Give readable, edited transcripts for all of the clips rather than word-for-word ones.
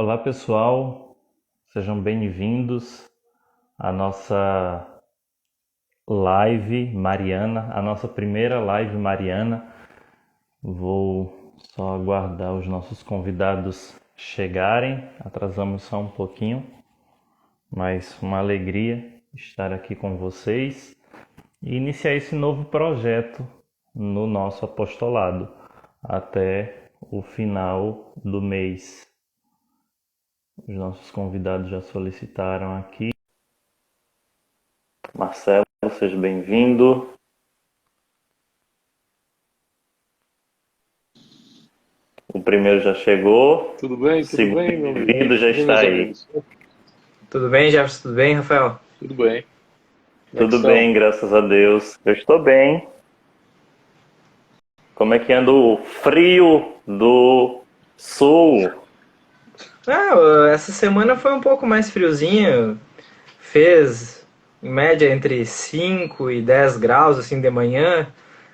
Olá pessoal, sejam bem-vindos à nossa live mariana, a nossa primeira live mariana. Vou só aguardar os nossos convidados chegarem, atrasamos só um pouquinho, mas uma alegria estar aqui com vocês e iniciar esse novo projeto no nosso apostolado até o final do mês. Os nossos convidados já solicitaram aqui. Marcelo, seja bem-vindo. O primeiro já chegou. Tudo bem? O Tudo segundo bem, meu amigo? bem-vindo já Tudo bem, está meus aí. amigos? Tudo bem, Jefferson? Tudo bem, Rafael? Tudo bem. Como é que Tudo estão? bem, graças a Deus. Eu estou bem. Como é que anda o frio do sul? Essa semana foi um pouco mais friozinho. Fez em média entre 5 e 10 graus assim de manhã,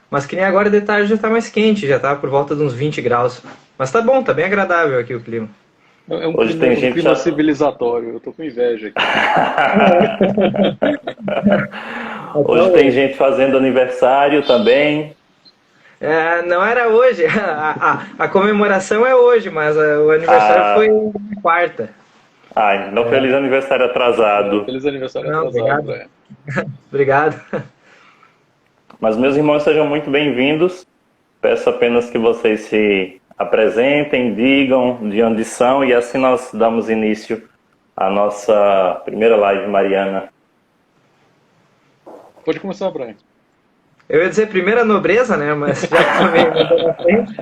mas que nem agora de tarde já tá mais quente, já tá por volta de uns 20 graus. Mas tá bom, tá bem agradável aqui o clima. É um Hoje clima, tem um gente clima já. civilizatório. Eu tô com inveja aqui. Hoje tem gente fazendo aniversário também. Não era hoje, a comemoração é hoje, mas o aniversário foi Ah, na quarta. então feliz aniversário atrasado. Feliz aniversário Não, atrasado, obrigado. Brian. Obrigado. Mas meus irmãos, sejam muito bem-vindos. Peço apenas que vocês se apresentem, digam de onde são e assim nós damos início à nossa primeira live mariana. Pode começar, Brian. Eu ia dizer primeira nobreza, né? Mas já que tu veio mandou na frente.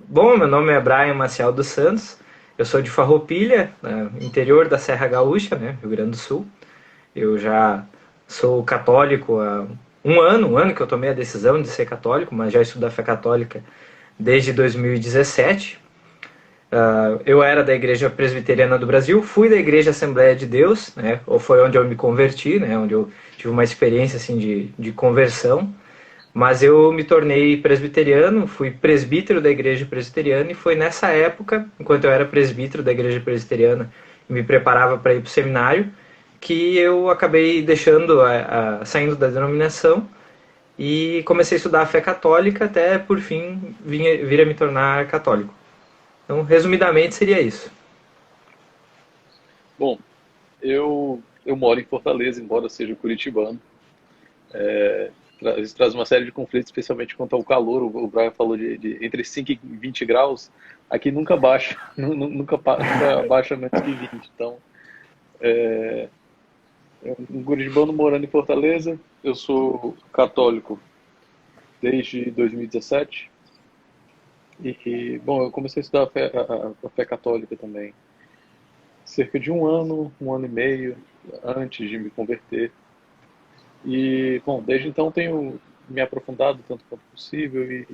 Bom, meu nome é Brian Maciel dos Santos. Eu sou de Farroupilha, interior da Serra Gaúcha, né? Rio Grande do Sul. Eu já sou católico há um ano que eu tomei a decisão de ser católico, mas já estudo a fé católica desde 2017. Eu era da Igreja Presbiteriana do Brasil, fui da Igreja Assembleia de Deus, né? Ou foi onde eu me converti, né? Onde eu tive uma experiência assim de conversão. Mas eu me tornei presbiteriano, fui presbítero da igreja presbiteriana e foi nessa época, enquanto eu era presbítero da igreja presbiteriana e me preparava para ir para o seminário, que eu acabei deixando, saindo da denominação e comecei a estudar a fé católica até, por fim, vir a me tornar católico. Então, resumidamente, seria isso. Bom, eu moro em Fortaleza, embora eu seja curitibano. Isso traz uma série de conflitos, especialmente quanto ao calor. O Brian falou de entre 5 e 20 graus. Aqui nunca baixa, nunca baixa menos que 20. Então, um curitibano morando em Fortaleza. Eu sou católico desde 2017. Bom, eu comecei a estudar a fé católica também cerca de um ano e meio antes de me converter. Bom, desde então tenho me aprofundado tanto quanto possível e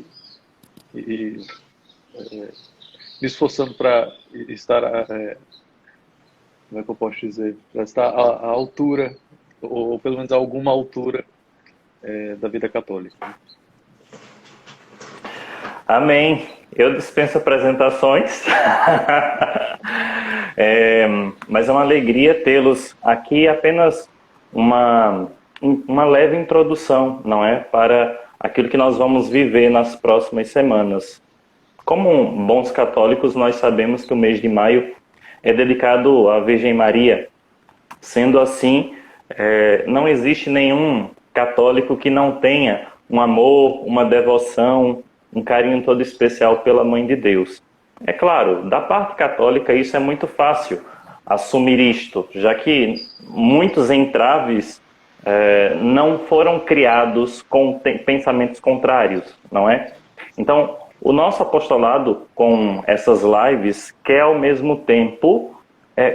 me esforçando para estar, como é que eu posso dizer, para estar à altura, ou pelo menos a alguma altura, da vida católica. Amém. Eu dispenso apresentações. Mas é uma alegria tê-los aqui. Apenas uma leve introdução, não é? Para aquilo que nós vamos viver nas próximas semanas. Como bons católicos, nós sabemos que o mês de maio é dedicado à Virgem Maria. Sendo assim, não existe nenhum católico que não tenha um amor, uma devoção, um carinho todo especial pela Mãe de Deus. É claro, da parte católica isso é muito fácil assumir isto, já que muitos entraves não foram criados com pensamentos contrários, não é? Então, o nosso apostolado com essas lives quer ao mesmo tempo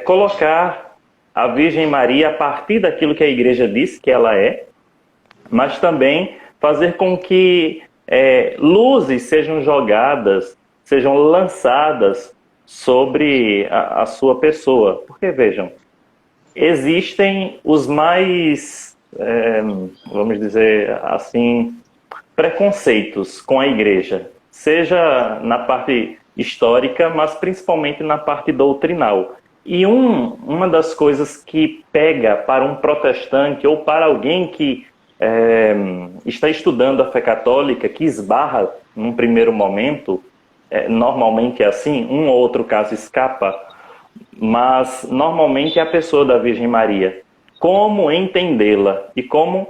colocar a Virgem Maria a partir daquilo que a igreja diz que ela é, mas também fazer com que luzes sejam jogadas, sejam lançadas sobre a sua pessoa. Porque, vejam, existem os mais, vamos dizer assim, preconceitos com a igreja, seja na parte histórica, mas principalmente na parte doutrinal. E uma das coisas que pega para um protestante ou para alguém que está estudando a fé católica, que esbarra num primeiro momento, normalmente é assim, um ou outro caso escapa, mas normalmente é a pessoa da Virgem Maria. Como entendê-la e como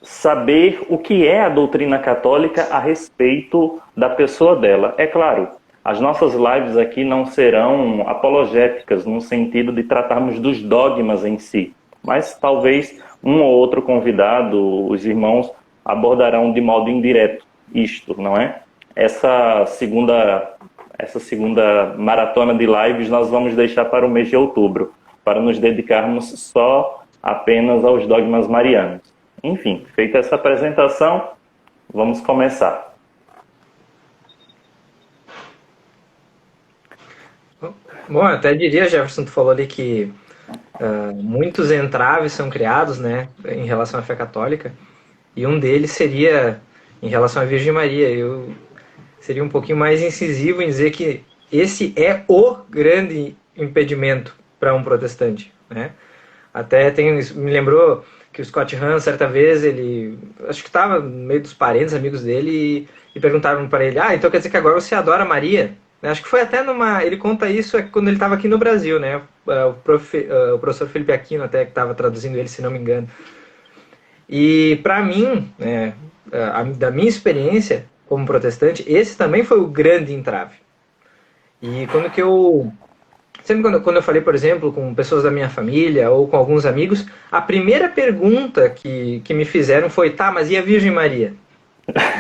saber o que é a doutrina católica a respeito da pessoa dela. É claro, as nossas lives aqui não serão apologéticas no sentido de tratarmos dos dogmas em si, mas talvez um ou outro convidado, os irmãos, abordarão de modo indireto isto, não é? Essa segunda maratona de lives nós vamos deixar para o mês de outubro, para nos dedicarmos só apenas aos dogmas marianos. Enfim, feita essa apresentação, vamos começar. Bom, eu até diria, Jefferson, tu falou ali que muitos entraves são criados, né, em relação à fé católica, e um deles seria em relação à Virgem Maria. Eu seria um pouquinho mais incisivo em dizer que esse é o grande impedimento para um protestante, né? Até me lembrou que o Scott Hahn, certa vez, ele acho que estava no meio dos parentes, amigos dele, e perguntaram para ele, então quer dizer que agora você adora Maria? Acho que foi até ele conta isso quando ele estava aqui no Brasil, né? O professor Felipe Aquino até que estava traduzindo ele, se não me engano. E para mim, da minha experiência como protestante, esse também foi o grande entrave. E sempre quando eu falei, por exemplo, com pessoas da minha família ou com alguns amigos, a primeira pergunta que me fizeram foi, mas e a Virgem Maria?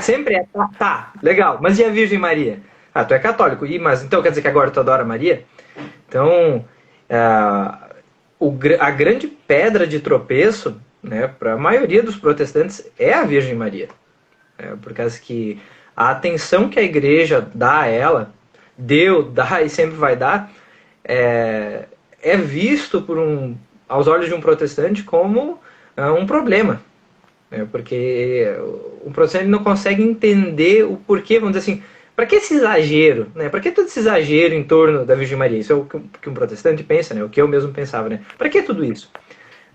Sempre tá, legal, mas e a Virgem Maria? Tu é católico, mas então quer dizer que agora tu adora Maria? Então, a grande pedra de tropeço, né, para a maioria dos protestantes é a Virgem Maria. Por causa que a atenção que a igreja dá a ela, dá e sempre vai dar, é visto aos olhos de um protestante como um problema. Porque o protestante não consegue entender o porquê, vamos dizer assim, para que esse exagero? Né? Para que todo esse exagero em torno da Virgem Maria? Isso é o que um protestante pensa, né? O que eu mesmo pensava. Né? Para que tudo isso?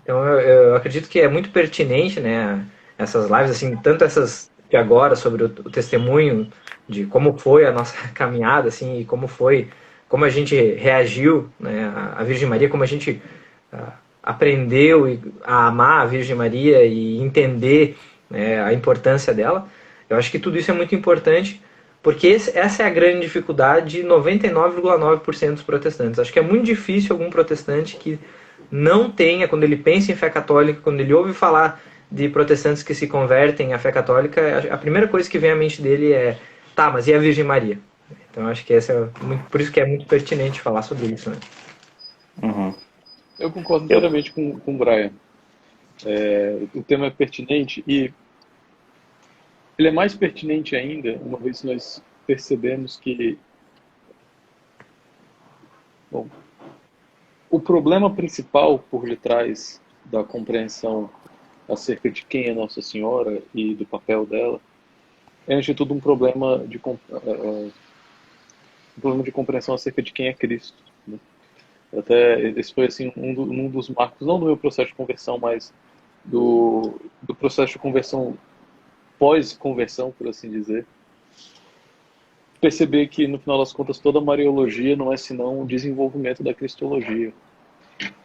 Então eu acredito que é muito pertinente, né, essas lives, assim, tanto essas de agora sobre o testemunho de como foi a nossa caminhada, assim, e como a gente reagiu, né, à Virgem Maria, como a gente aprendeu a amar a Virgem Maria e entender, né, a importância dela. Eu acho que tudo isso é muito importante, porque essa é a grande dificuldade de 99,9% dos protestantes. Acho que é muito difícil algum protestante que não tenha, quando ele pensa em fé católica, quando ele ouve falar de protestantes que se convertem à fé católica, a primeira coisa que vem à mente dele é, mas e a Virgem Maria? Então acho que por isso que é muito pertinente falar sobre isso, né? Uhum. Eu concordo inteiramente com o Brian. O tema é pertinente e ele é mais pertinente ainda, uma vez que nós percebemos que o problema principal por detrás da compreensão acerca de quem é Nossa Senhora e do papel dela é, antes de tudo, um problema de compreensão acerca de quem é Cristo. Né? Até esse foi assim, um dos marcos, não do meu processo de conversão, mas do processo de conversão pós-conversão, por assim dizer. Perceber que, no final das contas, toda a Mariologia não é senão um desenvolvimento da Cristologia.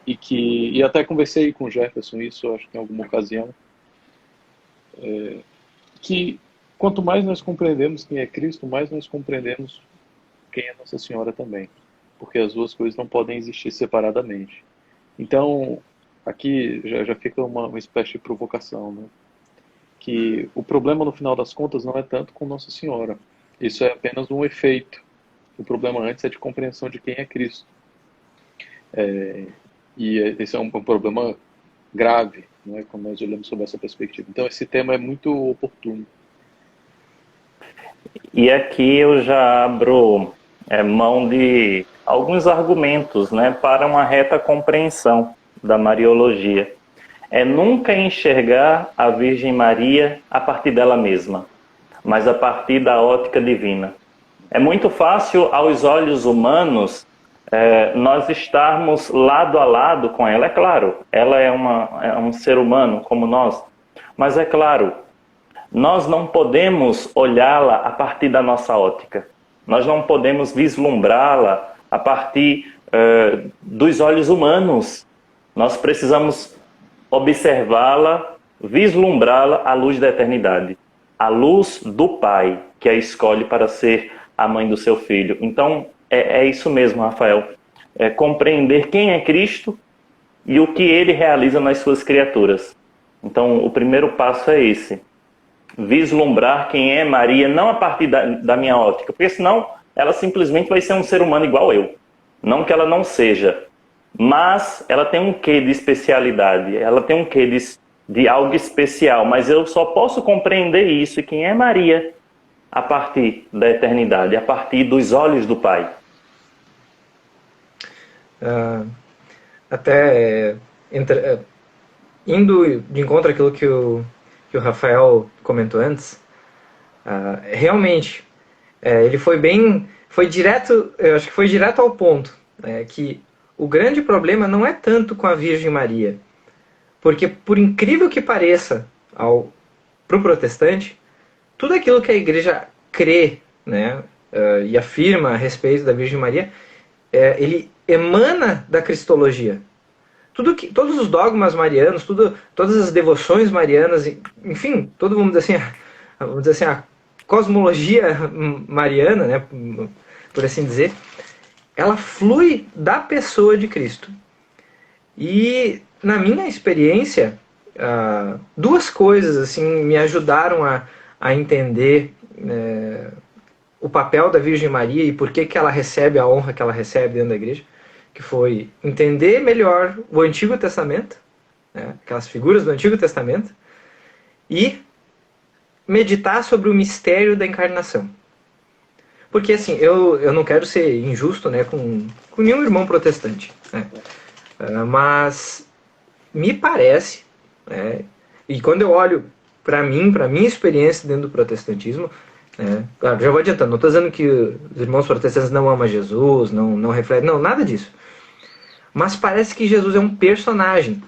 E até conversei com o Jefferson isso, acho que em alguma ocasião, que quanto mais nós compreendemos quem é Cristo, mais nós compreendemos quem é Nossa Senhora também. Porque as duas coisas não podem existir separadamente. Então, aqui já fica uma espécie de provocação, né? Que o problema, no final das contas, não é tanto com Nossa Senhora. Isso é apenas um efeito. O problema antes é de compreensão de quem é Cristo. E esse é um problema grave, né, quando nós olhamos sobre essa perspectiva. Então, esse tema é muito oportuno. E aqui eu já abro mão de alguns argumentos, né, para uma reta compreensão da Mariologia. É nunca enxergar a Virgem Maria a partir dela mesma, mas a partir da ótica divina. É muito fácil aos olhos humanos nós estarmos lado a lado com ela. É claro, ela é um ser humano como nós, mas é claro, nós não podemos olhá-la a partir da nossa ótica. Nós não podemos vislumbrá-la a partir dos olhos humanos. Nós precisamos observá-la, vislumbrá-la à luz da eternidade, à luz do Pai, que a escolhe para ser a mãe do seu filho. Então, é isso mesmo, Rafael. É compreender quem é Cristo e o que ele realiza nas suas criaturas. Então, o primeiro passo é esse. Vislumbrar quem é Maria, não a partir da minha ótica, porque senão ela simplesmente vai ser um ser humano igual eu. Não que ela não seja, mas ela tem um quê de especialidade, ela tem um quê de algo especial, mas eu só posso compreender isso, e quem é Maria, a partir da eternidade, a partir dos olhos do Pai. Indo de encontro àquilo que o Rafael comentou antes, realmente, ele foi direto, eu acho que foi direto ao ponto, que o grande problema não é tanto com a Virgem Maria, porque por incrível que pareça para o protestante, tudo aquilo que a igreja crê, né, e afirma a respeito da Virgem Maria, ele emana da cristologia. Todos os dogmas marianos, todas as devoções marianas, enfim, vamos dizer assim, a cosmologia mariana, né, por assim dizer, ela flui da pessoa de Cristo. E na minha experiência, duas coisas assim me ajudaram a entender o papel da Virgem Maria e por que ela recebe a honra que ela recebe dentro da igreja, que foi entender melhor o Antigo Testamento, né, aquelas figuras do Antigo Testamento, e meditar sobre o mistério da encarnação. Porque assim, eu não quero ser injusto, né, com nenhum irmão protestante, né, mas me parece, né, e quando eu olho para minha experiência dentro do protestantismo, claro, já vou adiantando, não estou dizendo que os irmãos protestantes não amam Jesus, não refletem, não, nada disso. Mas parece que Jesus é um personagem,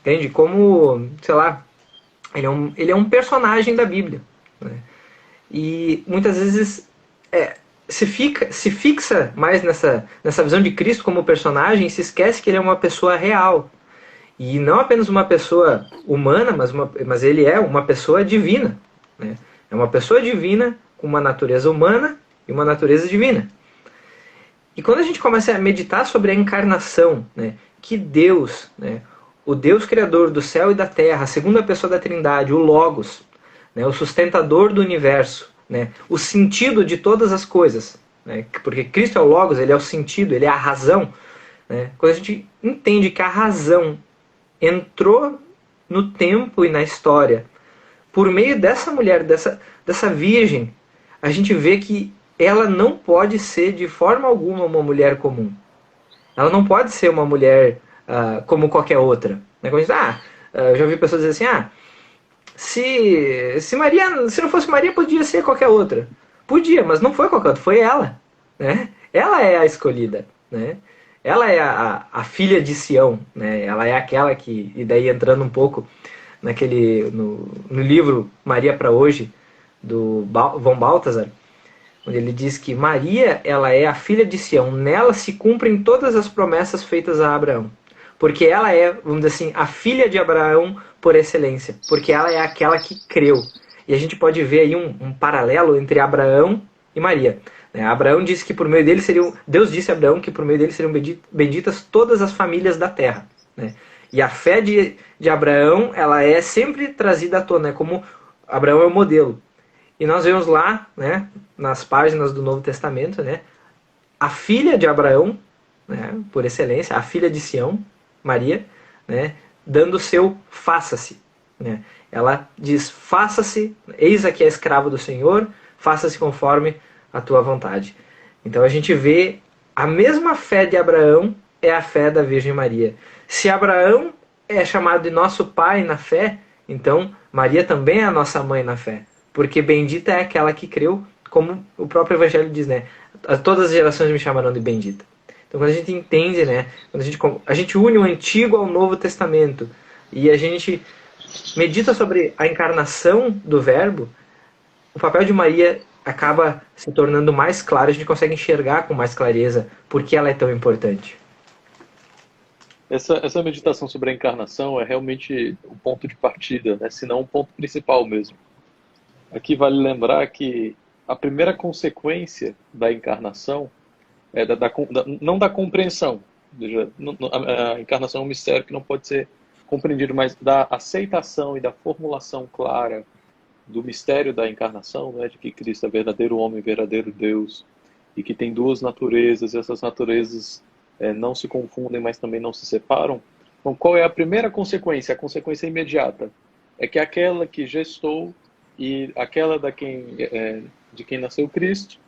entende? Como, sei lá, ele é um personagem da Bíblia, né? E muitas vezes se fixa mais nessa visão de Cristo como personagem e se esquece que ele é uma pessoa real. E não apenas uma pessoa humana, mas ele é uma pessoa divina, né? É uma pessoa divina com uma natureza humana e uma natureza divina. E quando a gente começa a meditar sobre a encarnação, né, que Deus, né, o Deus criador do céu e da terra, a segunda pessoa da Trindade, o Logos, né, o sustentador do universo, né, o sentido de todas as coisas, né, porque Cristo é o Logos, ele é o sentido, ele é a razão, né, quando a gente entende que a razão entrou no tempo e na história, por meio dessa mulher, dessa virgem, a gente vê que ela não pode ser de forma alguma uma mulher comum. Ela não pode ser uma mulher como qualquer outra. Né? Como eu já ouvi pessoas dizer assim, se não fosse Maria, podia ser qualquer outra. Podia, mas não foi qualquer outra, foi ela. Né? Ela é a escolhida. Né? Ela é a filha de Sião. Né? Ela é aquela que, e daí entrando um pouco no livro Maria para Hoje, do Von Balthasar, onde ele diz que Maria, ela é a filha de Sião, nela se cumprem todas as promessas feitas a Abraão. Porque ela é, vamos dizer assim, a filha de Abraão por excelência. Porque ela é aquela que creu. E a gente pode ver aí um paralelo entre Abraão e Maria. Abraão disse que por meio dele Deus disse a Abraão que por meio dele seriam benditas todas as famílias da terra. Né? E a fé de Abraão, ela é sempre trazida à tona, como Abraão é o modelo. E nós vemos lá, né, nas páginas do Novo Testamento, né, a filha de Abraão, né, por excelência, a filha de Sião, Maria, né, dando o seu faça-se. Né. Ela diz, faça-se, eis aqui a escrava do Senhor, faça-se conforme a tua vontade. Então a gente vê a mesma fé de Abraão é a fé da Virgem Maria. Se Abraão é chamado de nosso pai na fé, então Maria também é a nossa mãe na fé. Porque bendita é aquela que creu, como o próprio Evangelho diz, né? Todas as gerações me chamarão de bendita. Então, quando a gente entende, né? Quando a gente une o Antigo ao Novo Testamento e a gente medita sobre a encarnação do Verbo, o papel de Maria acaba se tornando mais claro, a gente consegue enxergar com mais clareza por que ela é tão importante. Essa meditação sobre a encarnação é realmente o ponto de partida, né? Se não o ponto principal mesmo. Aqui vale lembrar que a primeira consequência da encarnação é não da compreensão. Veja, a encarnação é um mistério que não pode ser compreendido, mas da aceitação e da formulação clara do mistério da encarnação, né? De que Cristo é verdadeiro homem, verdadeiro Deus, e que tem duas naturezas, e essas naturezas não se confundem, mas também não se separam. Então, qual é a primeira consequência? A consequência imediata é que aquela que gestou e aquela de quem nasceu Cristo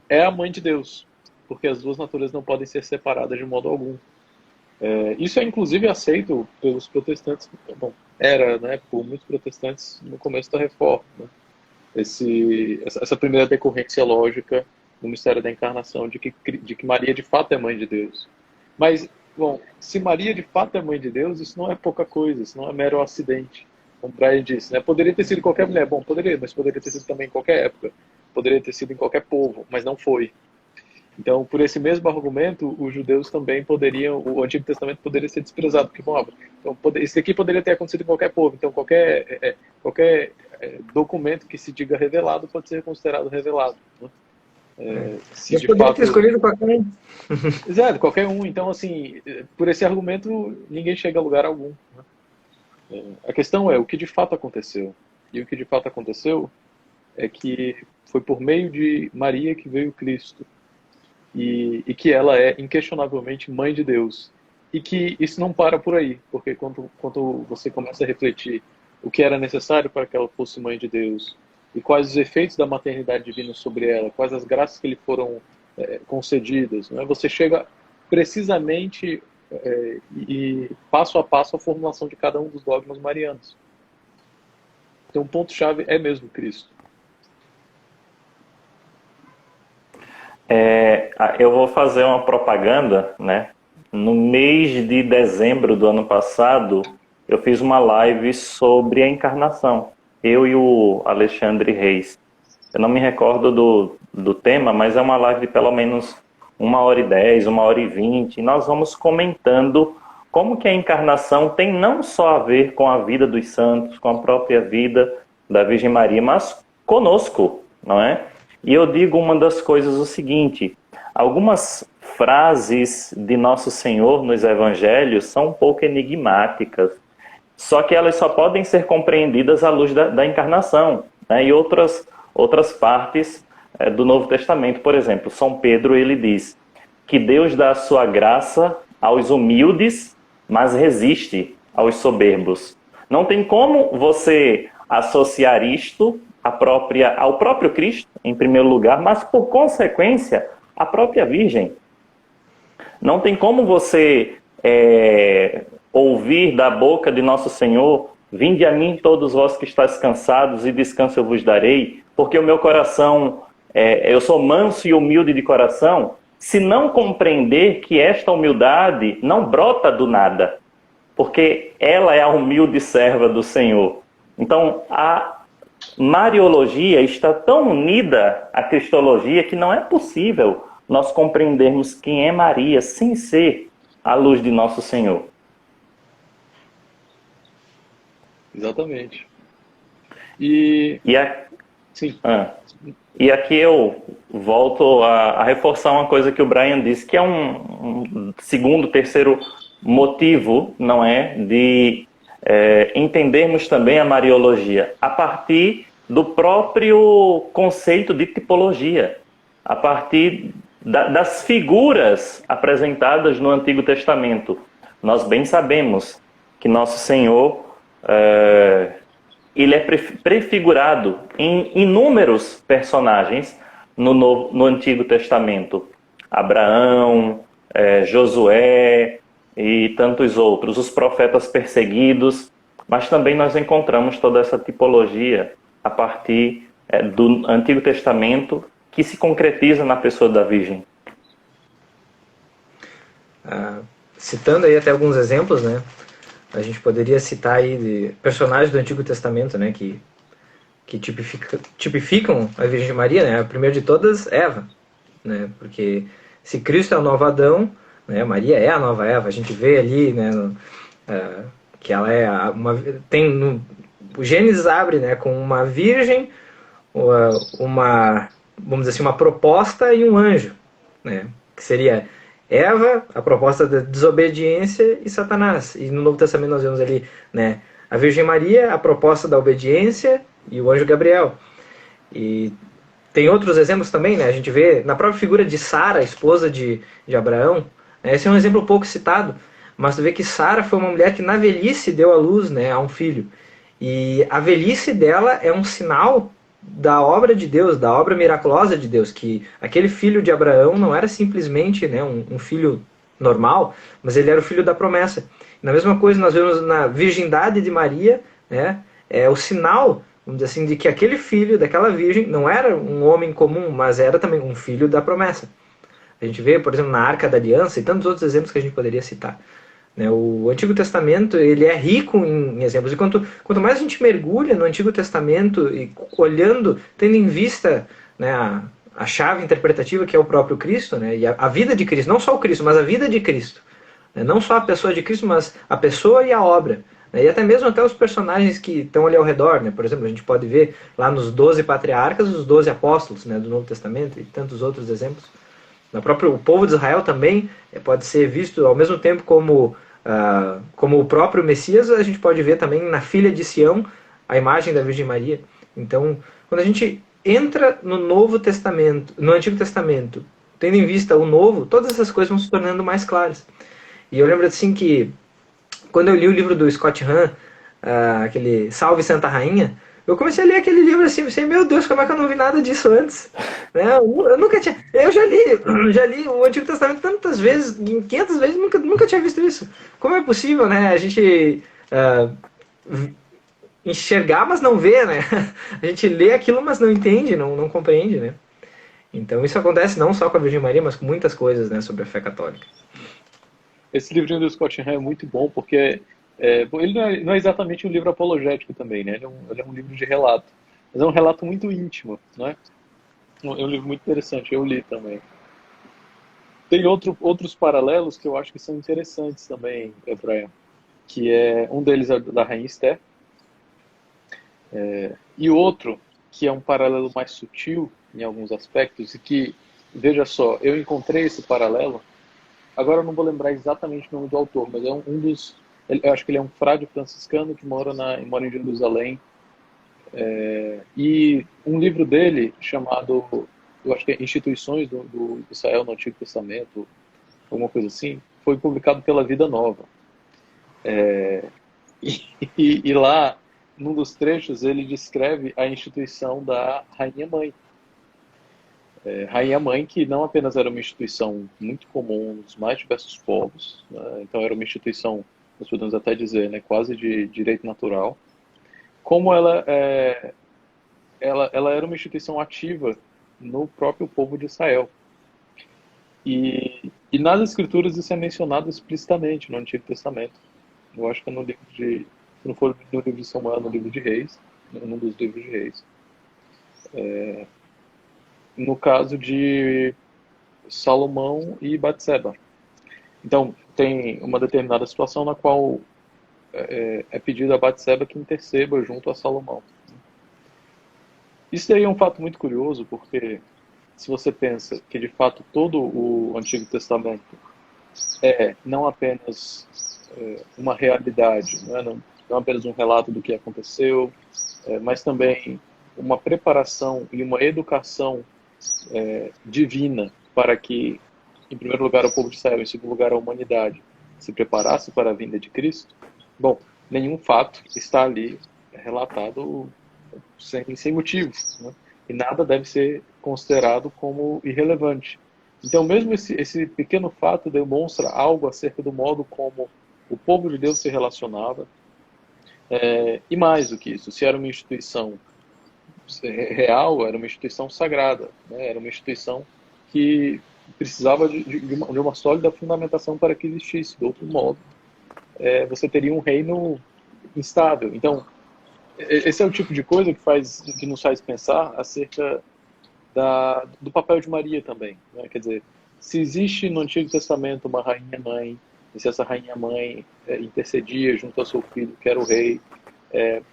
é a mãe de Deus, porque as duas naturezas não podem ser separadas de modo algum. Isso é inclusive aceito pelos protestantes. Bom, era, né, por muitos protestantes no começo da Reforma, né? Essa primeira decorrência lógica no mistério da encarnação, de que Maria de fato é mãe de Deus. Mas, bom, se Maria de fato é mãe de Deus, isso não é pouca coisa, isso não é mero acidente. Como Brian disse, né? Poderia ter sido qualquer mulher, bom, poderia, mas poderia ter sido também em qualquer época, poderia ter sido em qualquer povo, mas não foi. Então, por esse mesmo argumento, os judeus também poderiam, o Antigo Testamento poderia ser desprezado, porque, bom, então, isso aqui poderia ter acontecido em qualquer povo, então qualquer documento que se diga revelado pode ser considerado revelado, né? Mas poderia ter escolhido qualquer um. Exato, qualquer um. Então, assim, por esse argumento, ninguém chega a lugar algum, né? A questão é o que de fato aconteceu. E o que de fato aconteceu é que foi por meio de Maria que veio Cristo. E que ela é inquestionavelmente mãe de Deus. E que isso não para por aí, porque quando você começa a refletir o que era necessário para que ela fosse mãe de Deus, e quais os efeitos da maternidade divina sobre ela, quais as graças que lhe foram concedidas, né? Você chega precisamente e passo a passo a formulação de cada um dos dogmas marianos. Então o ponto-chave é mesmo Cristo. Eu vou fazer uma propaganda, né? No mês de dezembro do ano passado, eu fiz uma live sobre a encarnação. Eu e o Alexandre Reis. Eu não me recordo do tema, mas é uma live de pelo menos 1h10, 1h20. E nós vamos comentando como que a encarnação tem não só a ver com a vida dos santos, com a própria vida da Virgem Maria, mas conosco, não é? E eu digo uma das coisas o seguinte: algumas frases de Nosso Senhor nos Evangelhos são um pouco enigmáticas, só que elas só podem ser compreendidas à luz da encarnação, né? E outras partes do Novo Testamento. Por exemplo, São Pedro, ele diz que Deus dá a sua graça aos humildes, mas resiste aos soberbos. Não tem como você associar isto ao próprio Cristo, em primeiro lugar, mas por consequência, à própria Virgem. Não tem como você ouvir da boca de Nosso Senhor: vinde a mim todos vós que estáis cansados e descanso eu vos darei, porque o meu coração, eu sou manso e humilde de coração, se não compreender que esta humildade não brota do nada, porque ela é a humilde serva do Senhor. Então, a Mariologia está tão unida à Cristologia que não é possível nós compreendermos quem é Maria sem ser a luz de Nosso Senhor. Exatamente. Sim. E aqui eu volto a reforçar uma coisa que o Brian disse, que é um terceiro motivo, não é, de entendermos também a Mariologia a partir do próprio conceito de tipologia, a partir das figuras apresentadas no Antigo Testamento. Nós bem sabemos que Nosso Senhor ele é prefigurado em inúmeros personagens no Antigo Testamento. Abraão, Josué e tantos outros, os profetas perseguidos, mas também nós encontramos toda essa tipologia a partir do Antigo Testamento que se concretiza na pessoa da Virgem. Citando aí até alguns exemplos, né? A gente poderia citar aí de personagens do Antigo Testamento, né? Que tipificam a Virgem Maria, né? A primeira de todas, Eva, né? Porque se Cristo é o novo Adão, né? Maria é a nova Eva. A gente vê ali, né? Que ela é o Gênesis abre, né? Com uma virgem, vamos dizer assim, uma proposta e um anjo, né? Que seria Eva, a proposta da desobediência, e Satanás. E no Novo Testamento nós vemos ali, né, a Virgem Maria, a proposta da obediência, e o anjo Gabriel. E tem outros exemplos também, né? A gente vê na própria figura de Sara, esposa de Abraão, né? Esse é um exemplo pouco citado, mas tu vê que Sara foi uma mulher que na velhice deu à luz, né, a um filho. E a velhice dela é um sinal da obra de Deus, da obra miraculosa de Deus, que aquele filho de Abraão não era simplesmente, né, um filho normal, mas ele era o filho da promessa. Na mesma coisa nós vemos na virgindade de Maria, né, é o sinal, vamos dizer assim, de que aquele filho daquela virgem não era um homem comum, mas era também um filho da promessa. A gente vê, por exemplo, na Arca da Aliança e tantos outros exemplos que a gente poderia citar. O Antigo Testamento ele é rico em exemplos. E quanto mais a gente mergulha no Antigo Testamento e olhando, tendo em vista, né, a chave interpretativa que é o próprio Cristo, né, e a vida de Cristo, não só o Cristo, mas a vida de Cristo. Né, não só a pessoa de Cristo, mas a pessoa e a obra. Né, e até mesmo até os personagens que estão ali ao redor. Né, por exemplo, a gente pode ver lá nos 12 patriarcas, os 12 apóstolos, né, do Novo Testamento e tantos outros exemplos. O povo de Israel também pode ser visto ao mesmo tempo como o próprio Messias. A gente pode ver também na filha de Sião a imagem da Virgem Maria. Então, quando a gente entra no Novo Testamento, no Antigo Testamento, tendo em vista o Novo, todas essas coisas vão se tornando mais claras. E eu lembro assim que quando eu li o livro do Scott Hahn, aquele Salve Santa Rainha, eu comecei a ler aquele livro assim, pensei, meu Deus, como é que eu não vi nada disso antes? Né? Eu nunca tinha. Eu já li o Antigo Testamento tantas vezes, 500 vezes, nunca tinha visto isso. Como é possível, né? A gente enxergar, mas não ver, né? A gente lê aquilo, mas não entende, não compreende, né? Então isso acontece não só com a Virgem Maria, mas com muitas coisas, né, sobre a fé católica. Esse livrinho do Scott Hahn é muito bom porque ele não é exatamente um livro apologético também, né? Ele é um livro de relato. Mas é um relato muito íntimo, né? É um livro muito interessante, eu li também. Tem outros paralelos que eu acho que são interessantes também, Brian, que um deles é da Rainha Esther, e outro que é um paralelo mais sutil em alguns aspectos, e que, veja só, eu encontrei esse paralelo, agora eu não vou lembrar exatamente o nome do autor, mas é um dos... Eu acho que ele é um frade franciscano que mora em Jerusalém. E um livro dele chamado, eu acho que é Instituições do Israel no Antigo Testamento, alguma coisa assim, foi publicado pela Vida Nova. E lá, num dos trechos, ele descreve a instituição da Rainha Mãe. Rainha Mãe, que não apenas era uma instituição muito comum nos mais diversos povos, né? Então era uma instituição, nós podemos até dizer, né, quase de direito natural, como ela era uma instituição ativa no próprio povo de Israel. E nas Escrituras isso é mencionado explicitamente no Antigo Testamento. Eu acho que é no livro se não for no livro de Samuel, no livro de Reis, num dos livros de Reis. No caso de Salomão e Batseba. Então, tem uma determinada situação na qual é pedido a Batseba que interceda junto a Salomão. Isso daí é um fato muito curioso, porque se você pensa que, de fato, todo o Antigo Testamento não apenas uma realidade, não apenas um relato do que aconteceu, mas também uma preparação e uma educação divina para que, em primeiro lugar, o povo de Israel, em segundo lugar, a humanidade, se preparasse para a vinda de Cristo. Bom, nenhum fato está ali relatado sem motivo, né? E nada deve ser considerado como irrelevante. Então, mesmo esse pequeno fato demonstra algo acerca do modo como o povo de Deus se relacionava. E mais do que isso, se era uma instituição real era uma instituição sagrada, né? Era uma instituição que precisava de uma sólida fundamentação para que existisse. Do outro modo, você teria um reino instável. Então, esse é o tipo de coisa que nos faz pensar acerca do papel de Maria também, né? Quer dizer, se existe no Antigo Testamento uma rainha-mãe, e se essa rainha-mãe intercedia junto ao seu filho, que era o rei,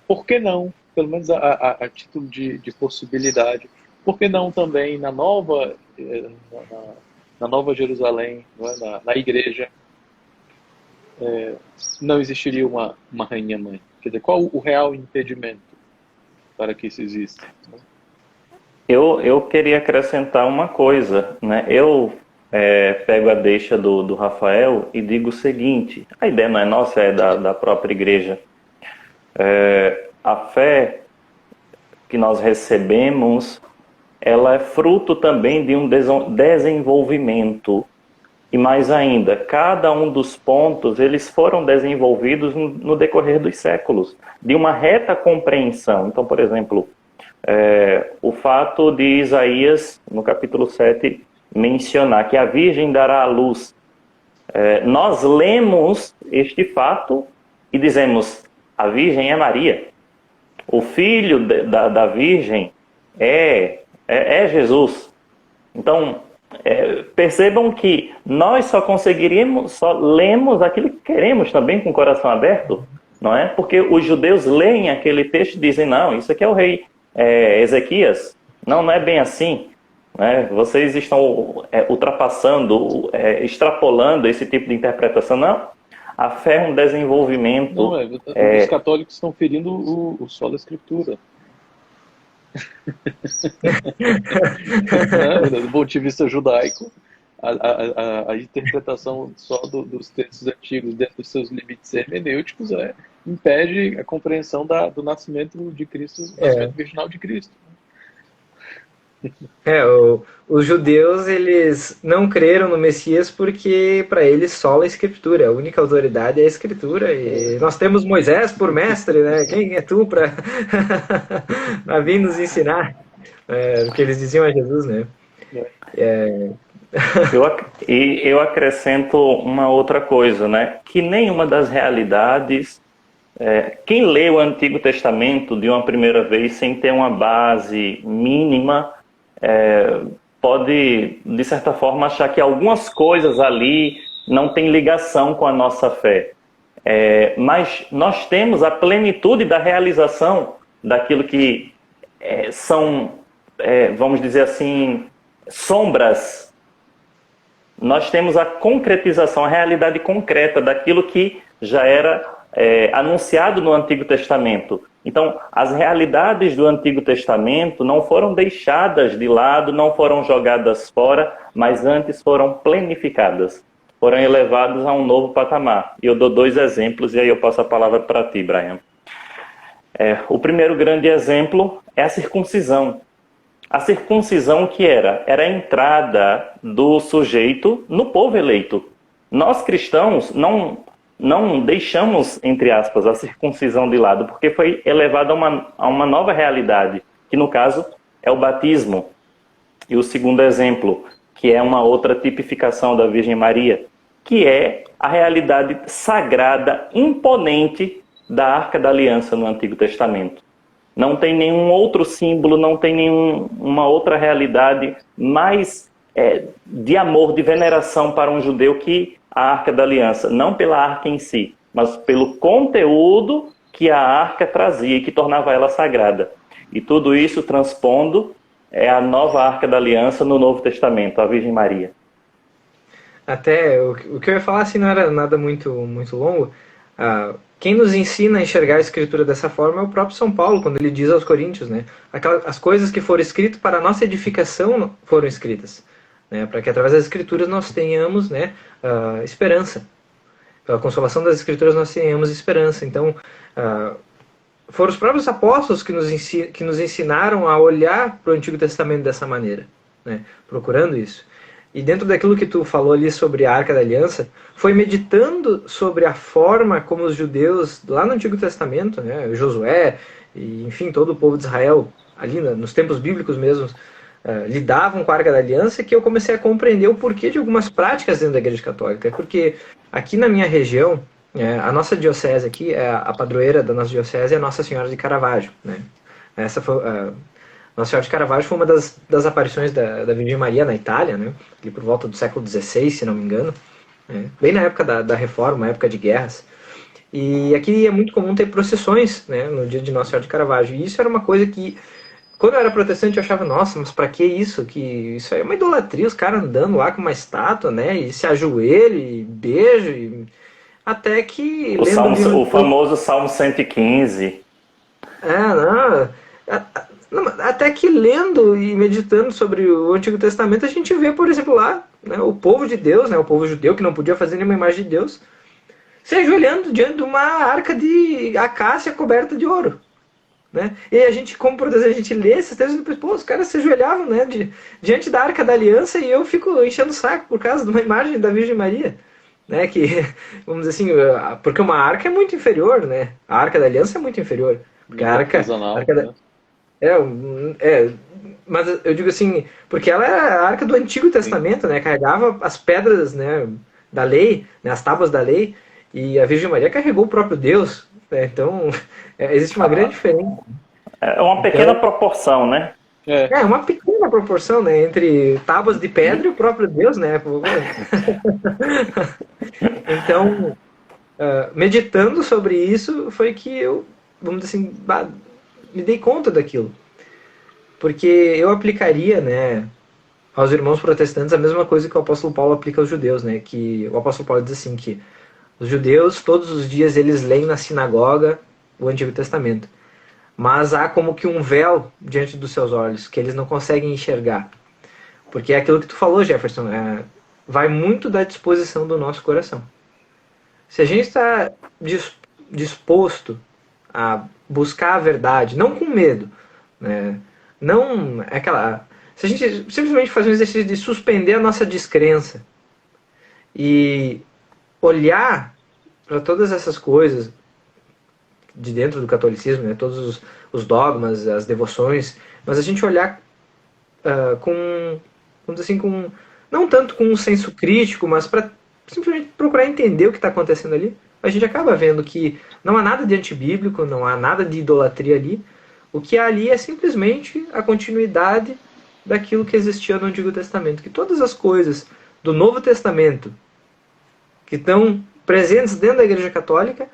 por que não, pelo menos a título de possibilidade, por que não também na Nova Jerusalém, não é? na igreja, não existiria uma rainha-mãe? Quer dizer, qual o real impedimento para que isso exista? Eu queria acrescentar uma coisa, né? Eu pego a deixa do Rafael e digo o seguinte: a ideia não é nossa, é da própria igreja. A fé que nós recebemos, ela é fruto também de um desenvolvimento. E mais ainda, cada um dos pontos, eles foram desenvolvidos no decorrer dos séculos, de uma reta compreensão. Então, por exemplo, o fato de Isaías, no capítulo 7, mencionar que a Virgem dará à luz. Nós lemos este fato e dizemos: a Virgem é Maria. O filho da Virgem é Jesus. Então, percebam que nós só lemos aquilo que queremos também com o coração aberto, não é? Porque os judeus leem aquele texto e dizem: não, isso aqui é o rei Ezequias. Não é bem assim. Né? Vocês estão ultrapassando, extrapolando esse tipo de interpretação. Não. A fé é um desenvolvimento... Não, os católicos estão ferindo o sola escritura. Do ponto de vista judaico, a interpretação só dos textos antigos dentro dos seus limites hermenêuticos impede a compreensão do nascimento de Cristo, do nascimento virginal de Cristo. Os judeus, eles não creram no Messias porque para eles só a Escritura, a única autoridade é a Escritura, e nós temos Moisés por mestre, né? Quem é tu para vir nos ensinar? O que eles diziam a Jesus, né? Eu acrescento uma outra coisa, né? Que nenhuma das realidades... quem lê o Antigo Testamento de uma primeira vez sem ter uma base mínima... pode, de certa forma, achar que algumas coisas ali não têm ligação com a nossa fé. Mas nós temos a plenitude da realização daquilo que são, vamos dizer assim, sombras. Nós temos a concretização, a realidade concreta daquilo que já era anunciado no Antigo Testamento. Então, as realidades do Antigo Testamento não foram deixadas de lado, não foram jogadas fora, mas antes foram plenificadas, foram elevadas a um novo patamar. E eu dou 2 exemplos, e aí eu passo a palavra para ti, Brian. O primeiro grande exemplo é a circuncisão. A circuncisão que era a entrada do sujeito no povo eleito. Nós cristãos não deixamos, entre aspas, a circuncisão de lado, porque foi elevada a uma nova realidade, que no caso é o batismo. E o segundo exemplo, que é uma outra tipificação da Virgem Maria, que é a realidade sagrada, imponente da Arca da Aliança no Antigo Testamento. Não tem nenhum outro símbolo, não tem nenhuma outra realidade mais de amor, de veneração para um judeu que a Arca da Aliança, não pela arca em si, mas pelo conteúdo que a arca trazia e que tornava ela sagrada. E tudo isso transpondo a nova Arca da Aliança no Novo Testamento, a Virgem Maria. Até o que eu ia falar assim não era nada muito, muito longo. Quem nos ensina a enxergar a Escritura dessa forma é o próprio São Paulo, quando ele diz aos Coríntios, né? As coisas que foram escritas para a nossa edificação foram escritas. Né, para que através das Escrituras nós tenhamos, né, esperança. Pela consolação das Escrituras nós tenhamos esperança. Então, foram os próprios apóstolos que nos ensinaram a olhar para o Antigo Testamento dessa maneira, né, procurando isso. E dentro daquilo que tu falou ali sobre a Arca da Aliança, foi meditando sobre a forma como os judeus, lá no Antigo Testamento, né, Josué, e enfim, todo o povo de Israel, ali nos tempos bíblicos mesmos, lidavam com a Arca da Aliança, que eu comecei a compreender o porquê de algumas práticas dentro da Igreja Católica. Porque aqui na minha região, a nossa diocese aqui, a padroeira da nossa diocese é a Nossa Senhora de Caravaggio, né? Essa foi, Nossa Senhora de Caravaggio foi uma das aparições da Virgem Maria na Itália, né? Ali por volta do século XVI, se não me engano, né? Bem na época da Reforma, época de guerras. E aqui é muito comum ter procissões, né, no dia de Nossa Senhora de Caravaggio. E isso era uma coisa que, quando eu era protestante, eu achava, nossa, mas pra que isso? Que isso aí é uma idolatria, os caras andando lá com uma estátua, né, e se ajoelham e beijam. Até que... O famoso Salmo 115. Não, até que lendo e meditando sobre o Antigo Testamento, a gente vê, por exemplo, lá, né, o povo de Deus, né, o povo judeu, que não podia fazer nenhuma imagem de Deus, se ajoelhando diante de uma arca de acácia coberta de ouro, né? E a gente, como protestante, a gente lê esses textos e depois, pô, os caras se ajoelhavam, né, diante da Arca da Aliança, e eu fico enchendo o saco por causa de uma imagem da Virgem Maria, né, que, vamos dizer assim, porque uma arca é muito inferior, né? A Arca da Aliança é muito inferior. Porque a arca né? Mas eu digo assim, porque ela era a arca do Antigo Testamento, né? Carregava as pedras, né, da lei, né, as tábuas da lei, e a Virgem Maria carregou o próprio Deus, né? Então existe uma grande diferença. É uma pequena proporção, né? É uma pequena proporção, né, entre tábuas de pedra e o próprio Deus, né? Então, meditando sobre isso, foi que eu, vamos dizer assim, me dei conta daquilo. Porque eu aplicaria, né, aos irmãos protestantes a mesma coisa que o apóstolo Paulo aplica aos judeus, né? Que o apóstolo Paulo diz assim, que os judeus, todos os dias, eles leem na sinagoga o Antigo Testamento. Mas há como que um véu diante dos seus olhos, que eles não conseguem enxergar. Porque é aquilo que tu falou, Jefferson, vai muito da disposição do nosso coração. Se a gente está disposto a buscar a verdade, não com medo, né? Não é aquela... Se a gente simplesmente fazer um exercício de suspender a nossa descrença e olhar para todas essas coisas de dentro do catolicismo, né, todos os dogmas, as devoções, mas a gente olhar com, vamos dizer assim, não tanto com um senso crítico, mas para simplesmente procurar entender o que está acontecendo ali, a gente acaba vendo que não há nada de antibíblico, não há nada de idolatria ali. O que há ali é simplesmente a continuidade daquilo que existia no Antigo Testamento, que todas as coisas do Novo Testamento que estão presentes dentro da Igreja Católica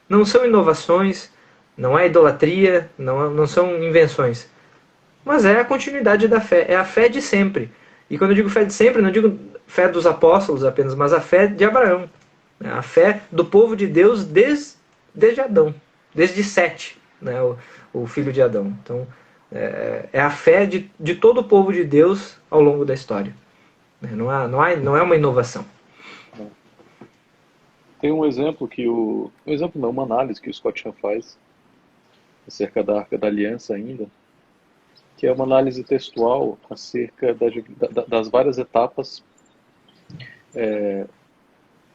não são inovações, não é idolatria, não são invenções, mas é a continuidade da fé, é a fé de sempre. E quando eu digo fé de sempre, não digo fé dos apóstolos apenas, mas a fé de Abraão, né? A fé do povo de Deus desde Adão, desde Sete, né? o filho de Adão. Então, é a fé de todo o povo de Deus ao longo da história. Não é uma inovação. Tem um exemplo uma análise que o Scott Hahn faz acerca da Arca da Aliança ainda, que é uma análise textual acerca das várias etapas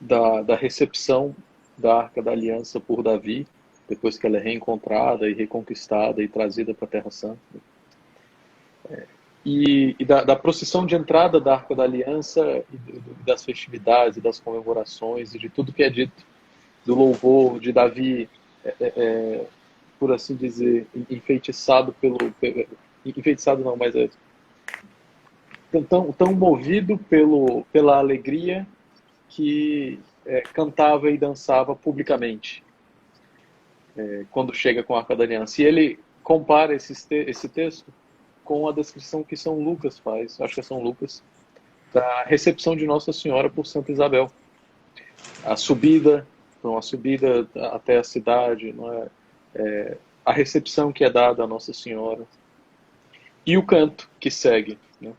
da recepção da Arca da Aliança por Davi, depois que ela é reencontrada e reconquistada e trazida para a Terra Santa. E da procissão de entrada da Arca da Aliança, e das festividades, e das comemorações, e de tudo que é dito, do louvor de Davi, por assim dizer, enfeitiçado enfeitiçado não, mas tão movido pela alegria que cantava e dançava publicamente quando chega com a Arca da Aliança. E ele compara esse texto com a descrição que São Lucas faz, acho que é São Lucas, da recepção de Nossa Senhora por Santa Isabel. A subida até a cidade, não é? A recepção que é dada a Nossa Senhora e o canto que segue, né?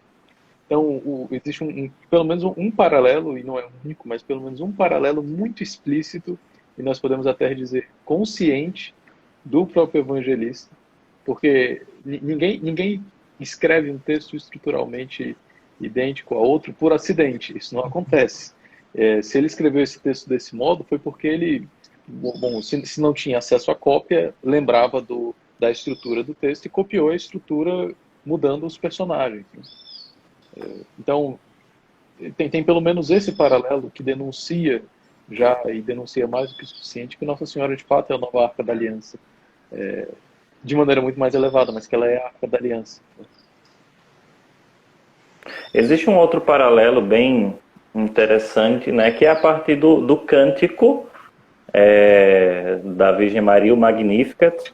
Então, existe pelo menos um paralelo, e não é único, mas pelo menos um paralelo muito explícito, e nós podemos até dizer consciente, do próprio evangelista, porque ninguém escreve um texto estruturalmente idêntico a outro por acidente. Isso não acontece. Se ele escreveu esse texto desse modo, foi porque ele, se não tinha acesso à cópia, lembrava da estrutura do texto e copiou a estrutura mudando os personagens. Então, tem pelo menos esse paralelo que denuncia já, e denuncia mais do que o suficiente, que Nossa Senhora de fato é a nova Arca da Aliança, de maneira muito mais elevada, mas que ela é a Arca da Aliança. Existe um outro paralelo bem interessante, né, que é a partir do cântico da Virgem Maria, o Magnificat,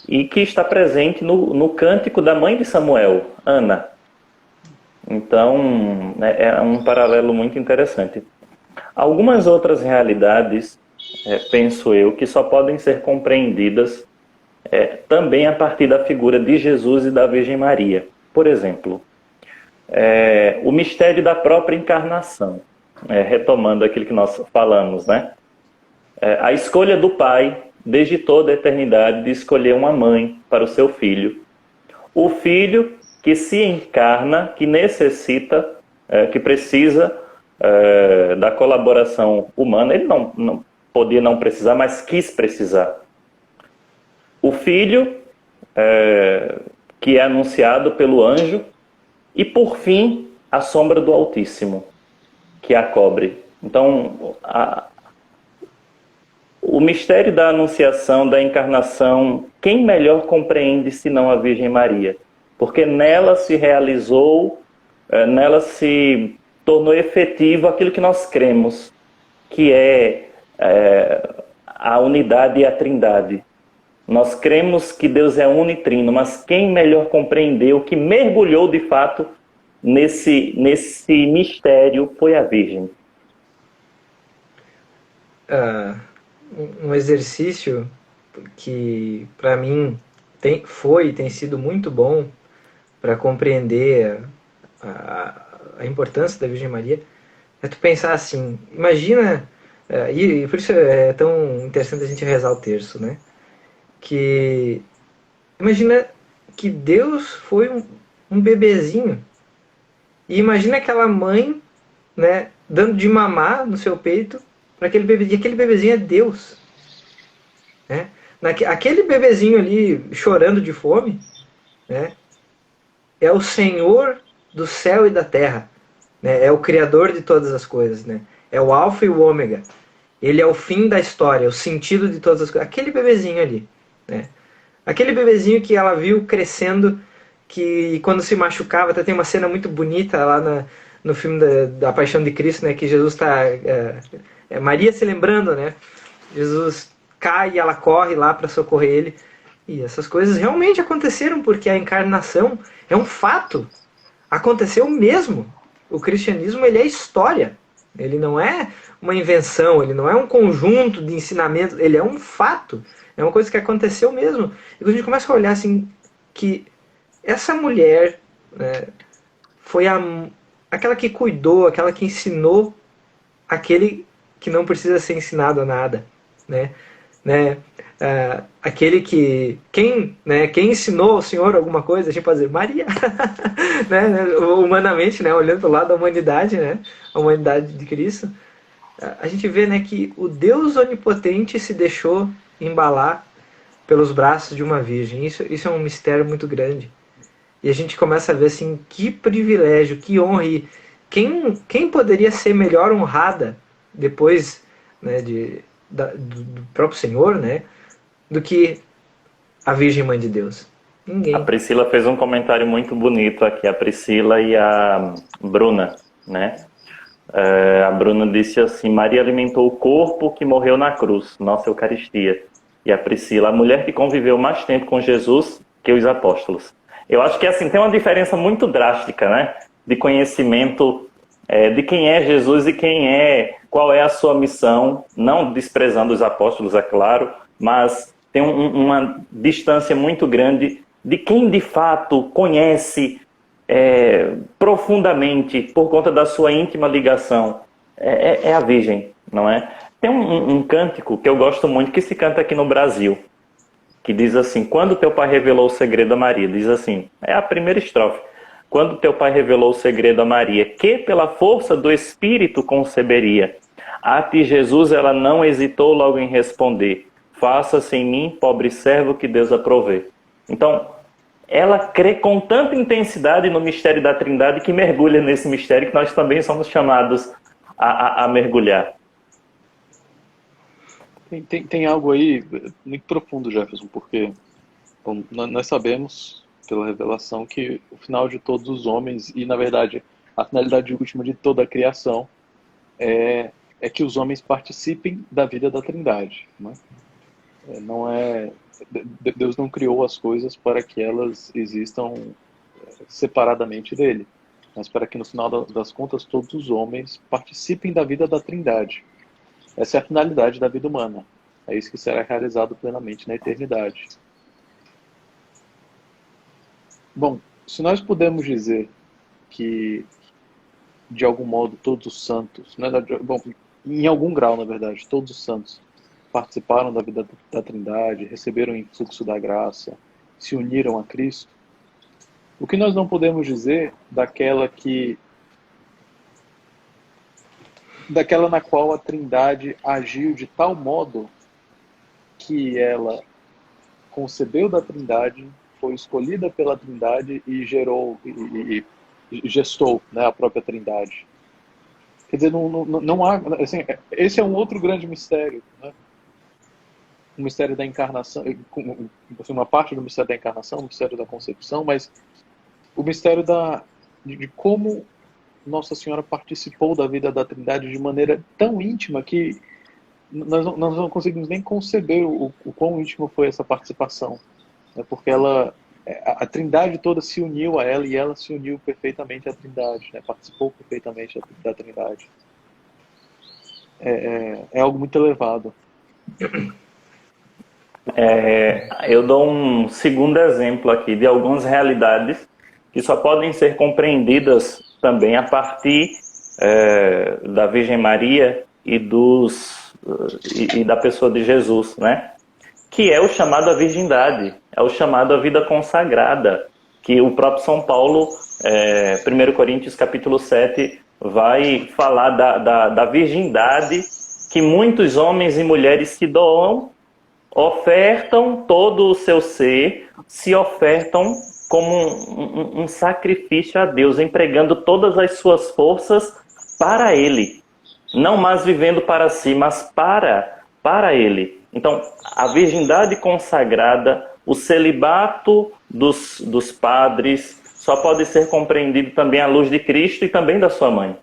e que está presente no cântico da mãe de Samuel, Ana. Então, é um paralelo muito interessante. Algumas outras realidades, penso eu, que só podem ser compreendidas também a partir da figura de Jesus e da Virgem Maria. Por exemplo, o mistério da própria encarnação, retomando aquilo que nós falamos, né? A escolha do Pai, desde toda a eternidade, de escolher uma mãe para o seu filho. O filho que se encarna, que necessita, que precisa da colaboração humana. Ele não podia não precisar, mas quis precisar. O filho que é anunciado pelo anjo. E, por fim, a sombra do Altíssimo, que a cobre. Então, o mistério da anunciação, da encarnação, quem melhor compreende senão a Virgem Maria? Porque nela se realizou, nela se tornou efetivo aquilo que nós cremos, que é a unidade e a trindade. Nós cremos que Deus é unitrino, mas quem melhor compreendeu, que mergulhou de fato nesse mistério, foi a Virgem. Um exercício que para mim tem sido muito bom para compreender a importância da Virgem Maria é tu pensar assim, imagina, e por isso é tão interessante a gente rezar o terço, né? Que imagina que Deus foi um bebezinho e imagina aquela mãe, né, dando de mamar no seu peito para aquele bebezinho. E aquele bebezinho é Deus, né? Aquele bebezinho ali chorando de fome, né, é o Senhor do céu e da terra, né? É o Criador de todas as coisas, né? É o Alfa e o Ômega. Ele é o fim da história, o sentido de todas as coisas. Aquele bebezinho ali, né? Aquele bebezinho que ela viu crescendo, que quando se machucava, até tem uma cena muito bonita lá no filme da Paixão de Cristo, né? Que Jesus está... Maria se lembrando, né? Jesus cai e ela corre lá para socorrer ele. E essas coisas realmente aconteceram, porque a encarnação é um fato. Aconteceu mesmo. O cristianismo, ele é história. Ele não é uma invenção, ele não é um conjunto de ensinamentos, ele é um fato. É uma coisa que aconteceu mesmo. E quando a gente começa a olhar assim, que essa mulher, né, foi aquela que cuidou, aquela que ensinou aquele que não precisa ser ensinado a nada, né? Aquele que quem ensinou ao Senhor alguma coisa, a gente pode dizer Maria, né? Humanamente, né, olhando para o lado da humanidade, né, a humanidade de Cristo, a gente vê, né, que o Deus onipotente se deixou embalar pelos braços de uma virgem. Isso é um mistério muito grande. E a gente começa a ver assim, que privilégio, que honra. E quem poderia ser melhor honrada depois, né, do próprio Senhor, né, do que a Virgem Mãe de Deus? Ninguém. A Priscila fez um comentário muito bonito aqui, a Priscila e a Bruna, né? A Bruna disse assim: Maria alimentou o corpo que morreu na cruz, nossa Eucaristia. E a Priscila, a mulher que conviveu mais tempo com Jesus que os apóstolos. Eu acho que assim tem uma diferença muito drástica, né? De conhecimento de quem é Jesus e qual é a sua missão, não desprezando os apóstolos, é claro, mas tem uma distância muito grande de quem de fato conhece profundamente, por conta da sua íntima ligação, é a Virgem, não é? Tem um cântico que eu gosto muito, que se canta aqui no Brasil, que diz assim: quando teu pai revelou o segredo a Maria, diz assim, é a primeira estrofe: quando teu pai revelou o segredo a Maria, que pela força do Espírito conceberia, a ti Jesus ela não hesitou logo em responder, faça-se em mim, pobre servo, que Deus aprovê. Então, ela crê com tanta intensidade no mistério da Trindade que mergulha nesse mistério que nós também somos chamados a mergulhar. Tem algo aí muito profundo, Jefferson, porque bom, nós sabemos, pela revelação, que o final de todos os homens, e na verdade a finalidade última de toda a criação, é que os homens participem da vida da Trindade. Né? Deus não criou as coisas para que elas existam separadamente dele, mas para que no final das contas todos os homens participem da vida da Trindade. Essa é a finalidade da vida humana. É isso que será realizado plenamente na eternidade. Bom, se nós podemos dizer que, de algum modo, todos os santos, bom, em algum grau, na verdade, todos os santos participaram da vida da Trindade, receberam o influxo da graça, se uniram a Cristo, o que nós não podemos dizer daquela na qual a Trindade agiu de tal modo que ela concebeu da Trindade, foi escolhida pela Trindade e gerou e gestou, né, a própria Trindade. Quer dizer, não há, assim, esse é um outro grande mistério, né? O mistério da encarnação, uma parte do mistério da encarnação, o mistério da concepção, mas o mistério de como Nossa Senhora participou da vida da Trindade de maneira tão íntima que nós não conseguimos nem conceber o quão íntima foi essa participação, né? Porque a Trindade toda se uniu a ela e ela se uniu perfeitamente à Trindade, né? Participou perfeitamente da Trindade. É algo muito elevado. Eu dou um segundo exemplo aqui de algumas realidades que só podem ser compreendidas também a partir da Virgem Maria e da pessoa de Jesus, né? Que é o chamado à virgindade, é o chamado à vida consagrada, que o próprio São Paulo, 1 Coríntios capítulo 7, vai falar da virgindade que muitos homens e mulheres se doam, ofertam todo o seu ser, se ofertam como um sacrifício a Deus, empregando todas as suas forças para Ele. Não mais vivendo para si, mas para Ele. Então, a virgindade consagrada, o celibato dos padres, só pode ser compreendido também à luz de Cristo e também da sua mãe.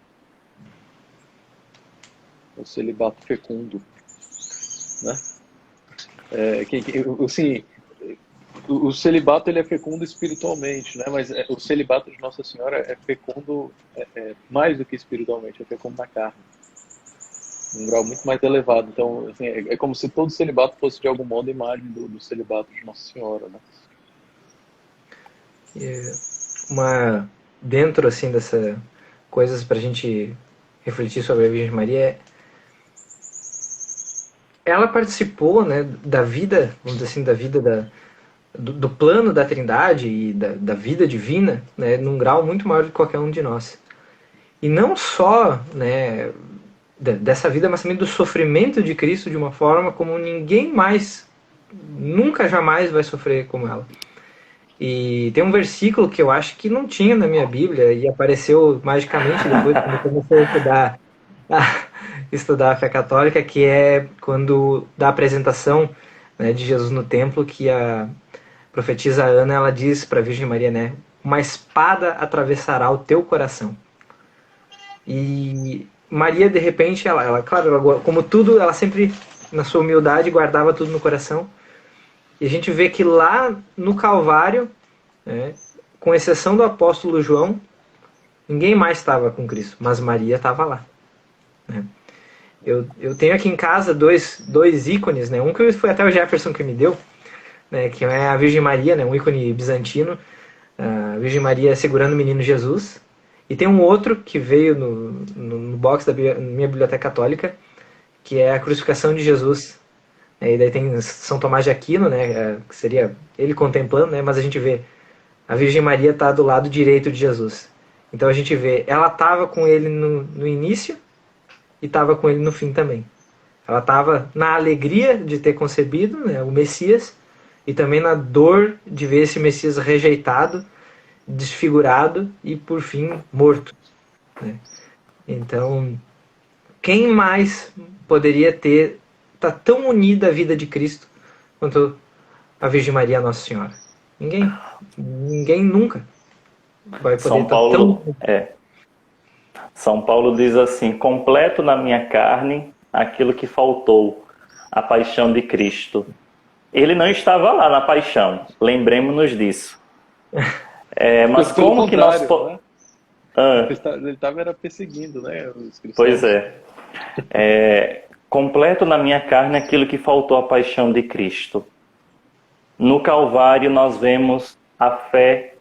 O celibato fecundo, né? Assim, o celibato ele é fecundo espiritualmente, né? Mas o celibato de Nossa Senhora é fecundo mais do que espiritualmente, é fecundo na carne, um grau muito mais elevado. Então, assim, é como se todo celibato fosse de algum modo a imagem do celibato de Nossa Senhora, né? Dentro assim dessa coisas para a gente refletir sobre a Virgem Maria, ela participou, né, da vida, vamos dizer assim, da vida do plano da Trindade e da vida divina, né, num grau muito maior do que qualquer um de nós. E não só, né, dessa vida, mas também do sofrimento de Cristo de uma forma como ninguém mais, nunca jamais vai sofrer como ela. E tem um versículo que eu acho que não tinha na minha Bíblia e apareceu magicamente depois quando eu comecei estudar a fé católica, que é quando da apresentação, né, de Jesus no templo, que a profetisa Ana, ela diz para a Virgem Maria, né, uma espada atravessará o teu coração. E Maria, de repente, claro, ela, como tudo, ela sempre, na sua humildade, guardava tudo no coração. E a gente vê que lá no Calvário, né, com exceção do apóstolo João, ninguém mais estava com Cristo, mas Maria estava lá, né? Eu tenho aqui em casa dois ícones, né? Um que foi até o Jefferson que me deu, né? Que é a Virgem Maria, né? Um ícone bizantino, a Virgem Maria segurando o menino Jesus. E tem um outro que veio no box da minha biblioteca católica, que é a crucificação de Jesus. E daí tem São Tomás de Aquino, né? Que seria ele contemplando, né? Mas a gente vê a Virgem Maria está do lado direito de Jesus. Então a gente vê, ela estava com ele no início e estava com ele no fim também. Ela estava na alegria de ter concebido, né, o Messias, e também na dor de ver esse Messias rejeitado, desfigurado e, por fim, morto, né? Então, quem mais poderia tá tão unida à vida de Cristo quanto a Virgem Maria, Nossa Senhora? Ninguém. Ninguém nunca vai poder São estar tão... Paulo, São Paulo diz assim: completo na minha carne aquilo que faltou, a paixão de Cristo. Ele não estava lá na paixão, lembremos-nos disso. Mas Pelo como que nós... contrário, né? Ah, Ele estava perseguindo, né, os cristãos. pois completo na minha carne aquilo que faltou, a paixão de Cristo. No Calvário nós vemos a fé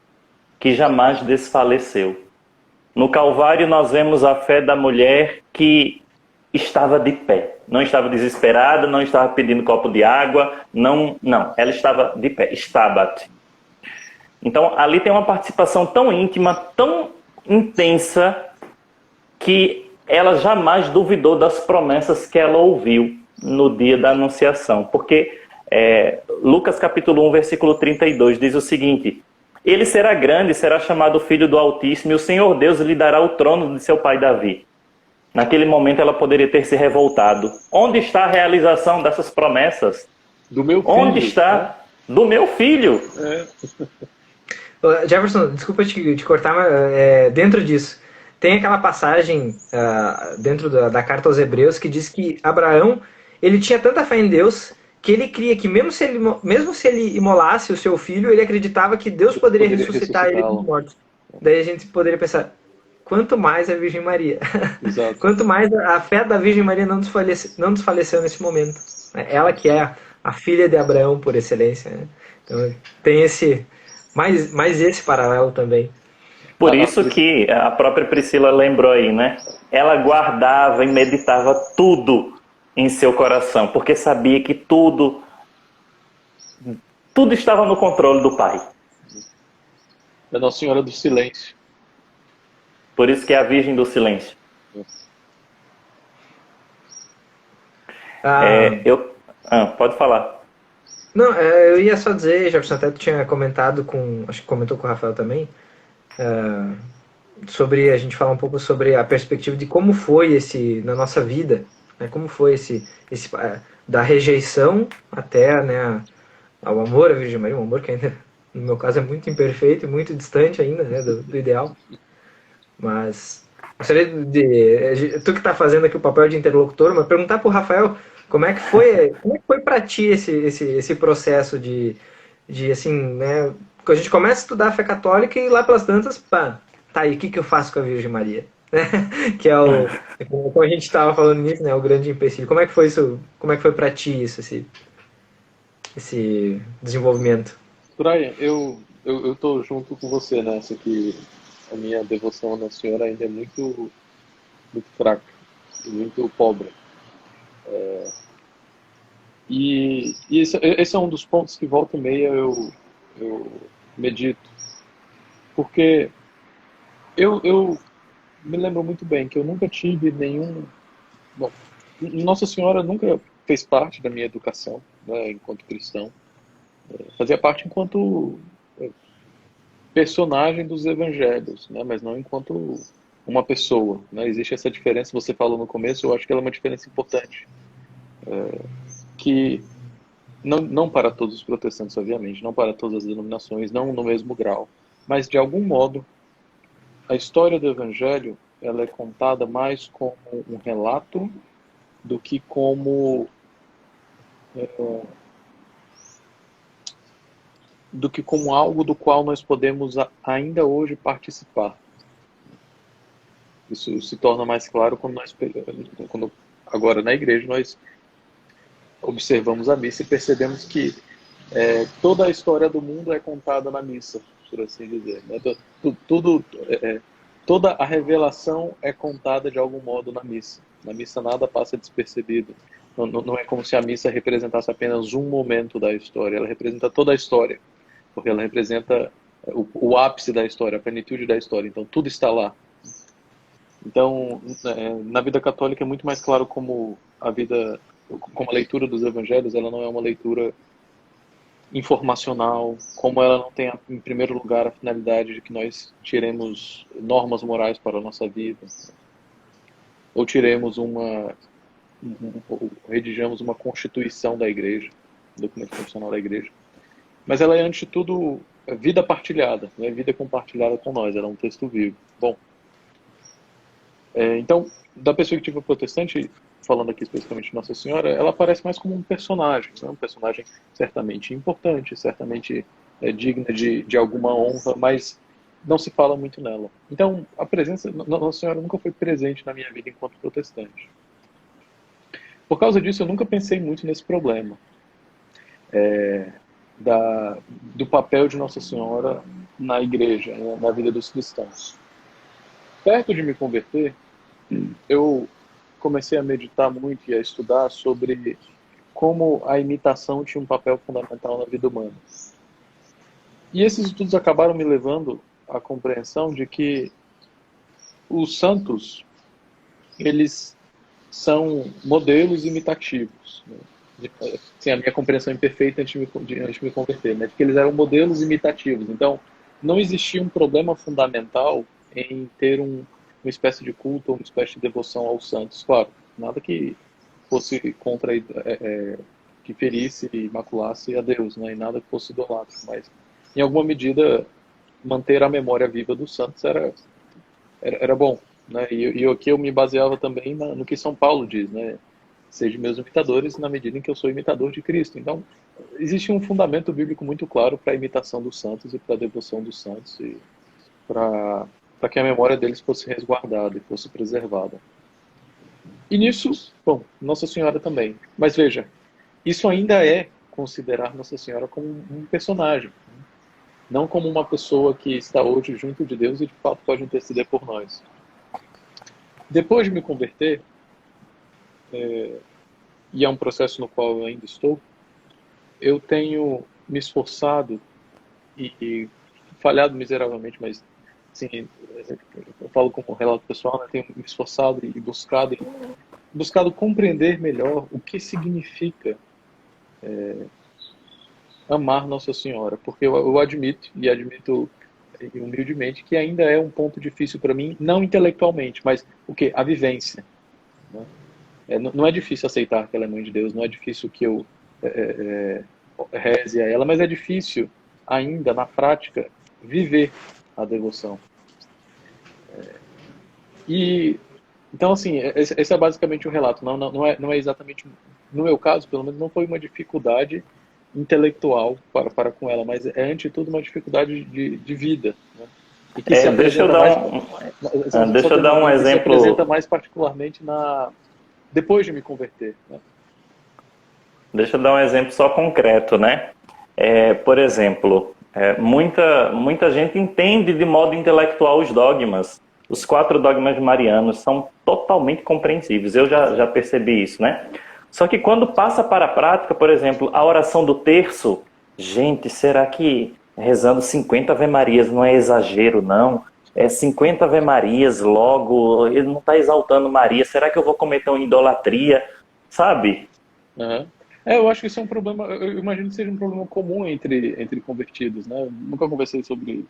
que jamais desfaleceu. No Calvário nós vemos a fé da mulher que estava de pé. Não estava desesperada, não estava pedindo copo de água, não, ela estava de pé, stabat. Então ali tem uma participação tão íntima, tão intensa, que ela jamais duvidou das promessas que ela ouviu no dia da Anunciação. Porque Lucas capítulo 1, versículo 32 diz o seguinte: ele será grande, será chamado Filho do Altíssimo, e o Senhor Deus lhe dará o trono de seu pai Davi. Naquele momento ela poderia ter se revoltado. Onde está a realização dessas promessas? Do meu filho. Onde está? Do meu filho. Jefferson, desculpa te cortar, mas dentro disso, tem aquela passagem dentro da carta aos Hebreus que diz que Abraão, ele tinha tanta fé em Deus que ele cria que mesmo se ele imolasse o seu filho, ele acreditava que Deus poderia ressuscitar ele dos mortos. Daí a gente poderia pensar, quanto mais a Virgem Maria. Exato. Quanto mais a fé da Virgem Maria não desfaleceu nesse momento. Ela que é a filha de Abraão por excelência, né? Então tem mais esse paralelo também. Por isso que a própria Priscila lembrou aí, né? Ela guardava e meditava tudo em seu coração, porque sabia que tudo estava no controle do Pai. É Nossa Senhora do Silêncio. Por isso que é a Virgem do Silêncio. Pode falar. Não, eu ia só dizer, Jefferson, até tu tinha comentado acho que comentou com o Rafael também, sobre a gente falar um pouco sobre a perspectiva de como foi na nossa vida, né, como foi esse da rejeição até, né, ao amor à Virgem Maria, um amor que ainda, no meu caso, é muito imperfeito e muito distante ainda, né, do ideal. Mas gostaria tu que está fazendo aqui o papel de interlocutor, mas perguntar para o Rafael como é que foi para ti esse processo de assim, né, quando a gente começa a estudar a fé católica e lá pelas tantas, tá aí, o que eu faço com a Virgem Maria? Que é como a gente estava falando nisso, né, o grande empecilho. Como é que foi isso? Como é que foi para ti isso, esse desenvolvimento? Brian, eu tô junto com você nessa, que a minha devoção à Nossa Senhora ainda é muito, muito fraca, muito pobre. E esse é um dos pontos que volta e meia eu medito. Porque eu me lembro muito bem que eu nunca tive nenhum... Bom, Nossa Senhora nunca fez parte da minha educação, né, enquanto cristão. Fazia parte enquanto personagem dos evangelhos, né, mas não enquanto uma pessoa, né? Existe essa diferença, você falou no começo, eu acho que ela é uma diferença importante. Que não para todos os protestantes, obviamente, não para todas as denominações, não no mesmo grau, mas de algum modo a história do Evangelho ela é contada mais como um relato do que como algo do qual nós podemos ainda hoje participar. Isso se torna mais claro quando agora na igreja nós observamos a missa e percebemos que toda a história do mundo é contada na missa, por assim dizer, né? Toda a revelação é contada de algum modo na missa. Na missa nada passa despercebido. Não é como se a missa representasse apenas um momento da história, ela representa toda a história, porque ela representa o ápice da história, a plenitude da história, então tudo está lá. Então, na vida católica é muito mais claro como a vida como a leitura dos evangelhos, ela não é uma leitura informacional, como ela não tem, em primeiro lugar, a finalidade de que nós tiremos normas morais para a nossa vida, ou tiremos ou redigamos uma constituição da igreja, um documento constitucional da igreja. Mas ela é, antes de tudo, vida partilhada, né? Vida compartilhada com nós, ela é um texto vivo. Bom, então, da perspectiva protestante, falando aqui especificamente de Nossa Senhora, ela aparece mais como um personagem, né? Um personagem certamente importante, certamente digna de alguma honra, mas não se fala muito nela. Então, a presença Nossa Senhora nunca foi presente na minha vida enquanto protestante. Por causa disso, eu nunca pensei muito nesse problema do papel de Nossa Senhora na igreja, né, na vida dos cristãos. Perto de me converter, eu comecei a meditar muito e a estudar sobre como a imitação tinha um papel fundamental na vida humana. E esses estudos acabaram me levando à compreensão de que os santos, eles são modelos imitativos, né? Assim, a minha compreensão imperfeita antes de me converter, né? De que eles eram modelos imitativos. Então, não existia um problema fundamental em ter uma espécie de culto, uma espécie de devoção aos santos. Claro, nada que fosse contra, que ferisse e maculasse a Deus, né? E nada que fosse idolátro. Mas, em alguma medida, manter a memória viva dos santos era bom, né? E aqui eu me baseava também no que São Paulo diz, né? Sejam meus imitadores na medida em que eu sou imitador de Cristo. Então, existe um fundamento bíblico muito claro para a imitação dos santos e para a devoção dos santos e para que a memória deles fosse resguardada e fosse preservada. E nisso, bom, Nossa Senhora também. Mas veja, isso ainda é considerar Nossa Senhora como um personagem, não como uma pessoa que está hoje junto de Deus e de fato pode interceder por nós. Depois de me converter, e é um processo no qual eu ainda estou, eu tenho me esforçado e falhado miseravelmente, mas assim, eu falo como relato pessoal, né? Tenho me esforçado e buscado compreender melhor o que significa amar Nossa Senhora, porque eu admito humildemente que ainda é um ponto difícil para mim, não intelectualmente, mas o que? A vivência, né? Não é difícil aceitar que ela é mãe de Deus, não é difícil que eu reze a ela, mas é difícil ainda, na prática, viver a devoção. Então, assim, esse é basicamente o relato. Não é exatamente, no meu caso, pelo menos, não foi uma dificuldade intelectual para com ela, mas é, ante tudo, uma dificuldade de vida, né? E que se Deixa eu dar um exemplo. Se apresenta mais particularmente depois de me converter, né? Deixa eu dar um exemplo só concreto, né? Por exemplo, muita gente entende de modo intelectual os dogmas. Os 4 dogmas marianos são totalmente compreensíveis. Eu já percebi isso, né? Só que quando passa para a prática, por exemplo, a oração do terço, gente, será que rezando 50 Ave-Marias não é exagero, não? 50 Ave-Marias, logo, ele não está exaltando Maria, será que eu vou cometer uma idolatria? Sabe? Uhum. Eu acho que isso é um problema, eu imagino que seja um problema comum entre convertidos, né? Eu nunca conversei sobre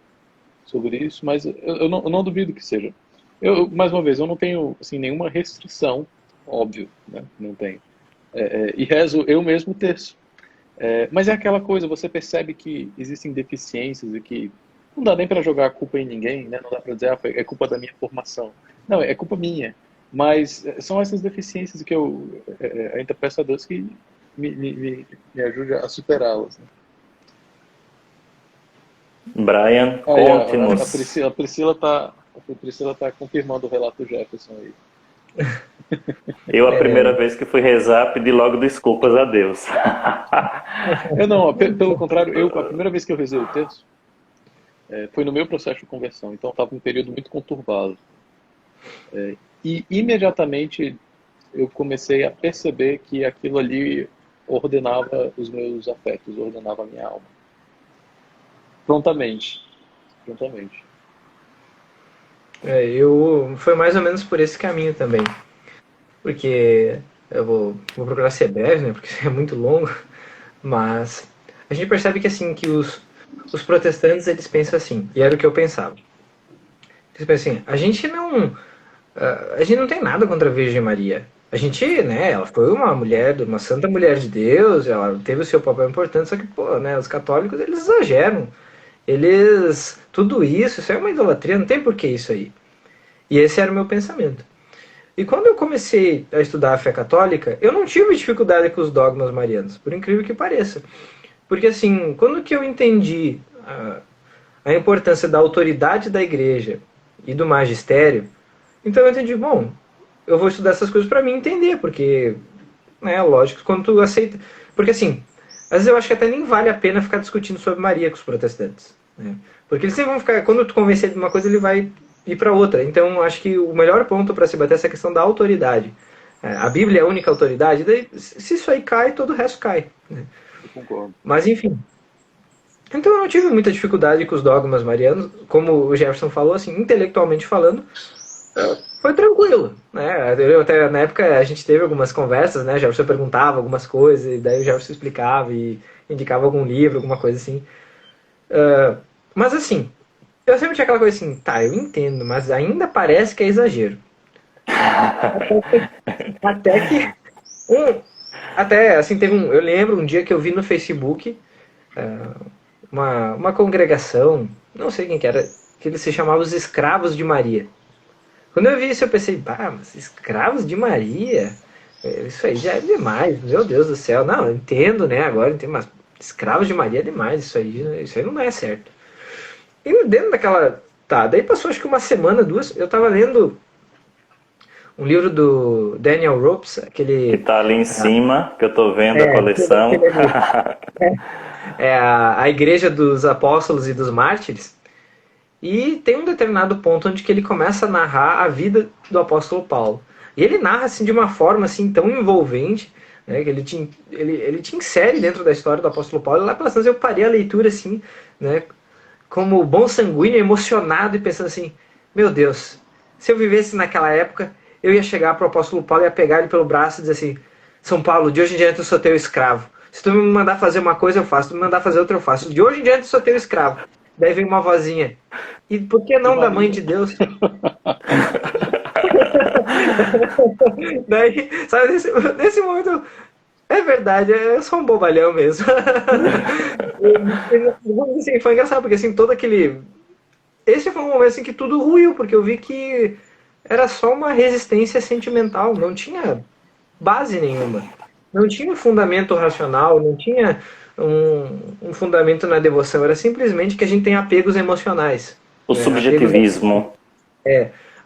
isso, mas eu não duvido que seja. Mais uma vez, eu não tenho assim, nenhuma restrição, óbvio, né? Não tenho. E rezo eu mesmo o terço. Mas é aquela coisa, você percebe que existem deficiências e que não dá nem para jogar a culpa em ninguém, né? Não dá para dizer, é culpa da minha formação. Não, é culpa minha. Mas são essas deficiências que eu ainda peço a Deus que me ajude a superá-las, né? Brian, conte-nos. A Priscila tá confirmando o relato do Jefferson aí. Eu, a primeira vez que fui rezar, pedi logo desculpas a Deus. Pelo contrário, a primeira vez que eu rezei o terço, foi no meu processo de conversão, então estava um período muito conturbado. E imediatamente eu comecei a perceber que aquilo ali ordenava os meus afetos, ordenava a minha alma. Prontamente. Foi mais ou menos por esse caminho também. Porque Eu vou procurar ser breve, né, porque é muito longo, mas a gente percebe que assim, que os protestantes, eles pensam assim, e era o que eu pensava. Eles pensam assim, a gente não tem nada contra a Virgem Maria. A gente, né, ela foi uma mulher, uma santa mulher de Deus, ela teve o seu papel importante, só que, pô, né, os católicos, eles exageram. Tudo isso é uma idolatria, não tem por que isso aí. E esse era o meu pensamento. E quando eu comecei a estudar a fé católica, eu não tive dificuldade com os dogmas marianos, por incrível que pareça. Porque assim, quando que eu entendi a importância da autoridade da igreja e do magistério, então eu entendi, bom, eu vou estudar essas coisas para mim entender, porque, né, lógico, quando tu aceita... Porque assim, às vezes eu acho que até nem vale a pena ficar discutindo sobre Maria com os protestantes, né? Porque eles sempre vão ficar, quando tu convencer de uma coisa, ele vai ir para outra. Então, acho que o melhor ponto para se bater é essa questão da autoridade. A Bíblia é a única autoridade, daí, se isso aí cai, todo o resto cai, né? Eu concordo. Mas, enfim. Então, eu não tive muita dificuldade com os dogmas marianos. Como o Jefferson falou, assim, intelectualmente falando, foi tranquilo, né? Até na época a gente teve algumas conversas, né? O Jefferson perguntava algumas coisas, e daí o Jefferson explicava e indicava algum livro, alguma coisa assim. Mas assim, eu sempre tinha aquela coisa assim, tá, eu entendo, mas ainda parece que é exagero. Até que até assim eu lembro um dia que eu vi no Facebook uma congregação, não sei quem que era, que eles se chamavam os Escravos de Maria. Quando eu vi isso eu pensei, mas Escravos de Maria? Isso aí já é demais, meu Deus do céu. Não, eu entendo, né, agora eu entendo, mas Escravos de Maria é demais, isso aí não é certo. E dentro daquela... Tá, daí passou acho que uma semana, duas, eu tava lendo um livro do Daniel Ropes, Que tá ali em cima, que eu tô vendo a coleção. A Igreja dos Apóstolos e dos Mártires, e tem um determinado ponto onde que ele começa a narrar a vida do apóstolo Paulo. E ele narra assim de uma forma assim tão envolvente, né, que ele te insere dentro da história do apóstolo Paulo. E lá pelas tantas eu parei a leitura assim, né, como bom sanguíneo, emocionado e pensando assim, meu Deus, se eu vivesse naquela época, eu ia chegar para o apóstolo Paulo e ia pegar ele pelo braço e dizer assim, São Paulo, de hoje em diante eu sou teu escravo. Se tu me mandar fazer uma coisa, eu faço. Se tu me mandar fazer outra, eu faço. De hoje em diante eu sou teu escravo. Daí vem uma vozinha. E por que não da mãe de Deus? Daí, sabe, nesse momento, é verdade, eu sou um bobalhão mesmo. Assim, foi engraçado, porque assim, todo aquele... Esse foi um momento assim, que tudo ruiu, porque eu vi que era só uma resistência sentimental, não tinha base nenhuma. Não tinha um fundamento racional, não tinha um fundamento na devoção, era simplesmente que a gente tem apegos emocionais. O subjetivismo.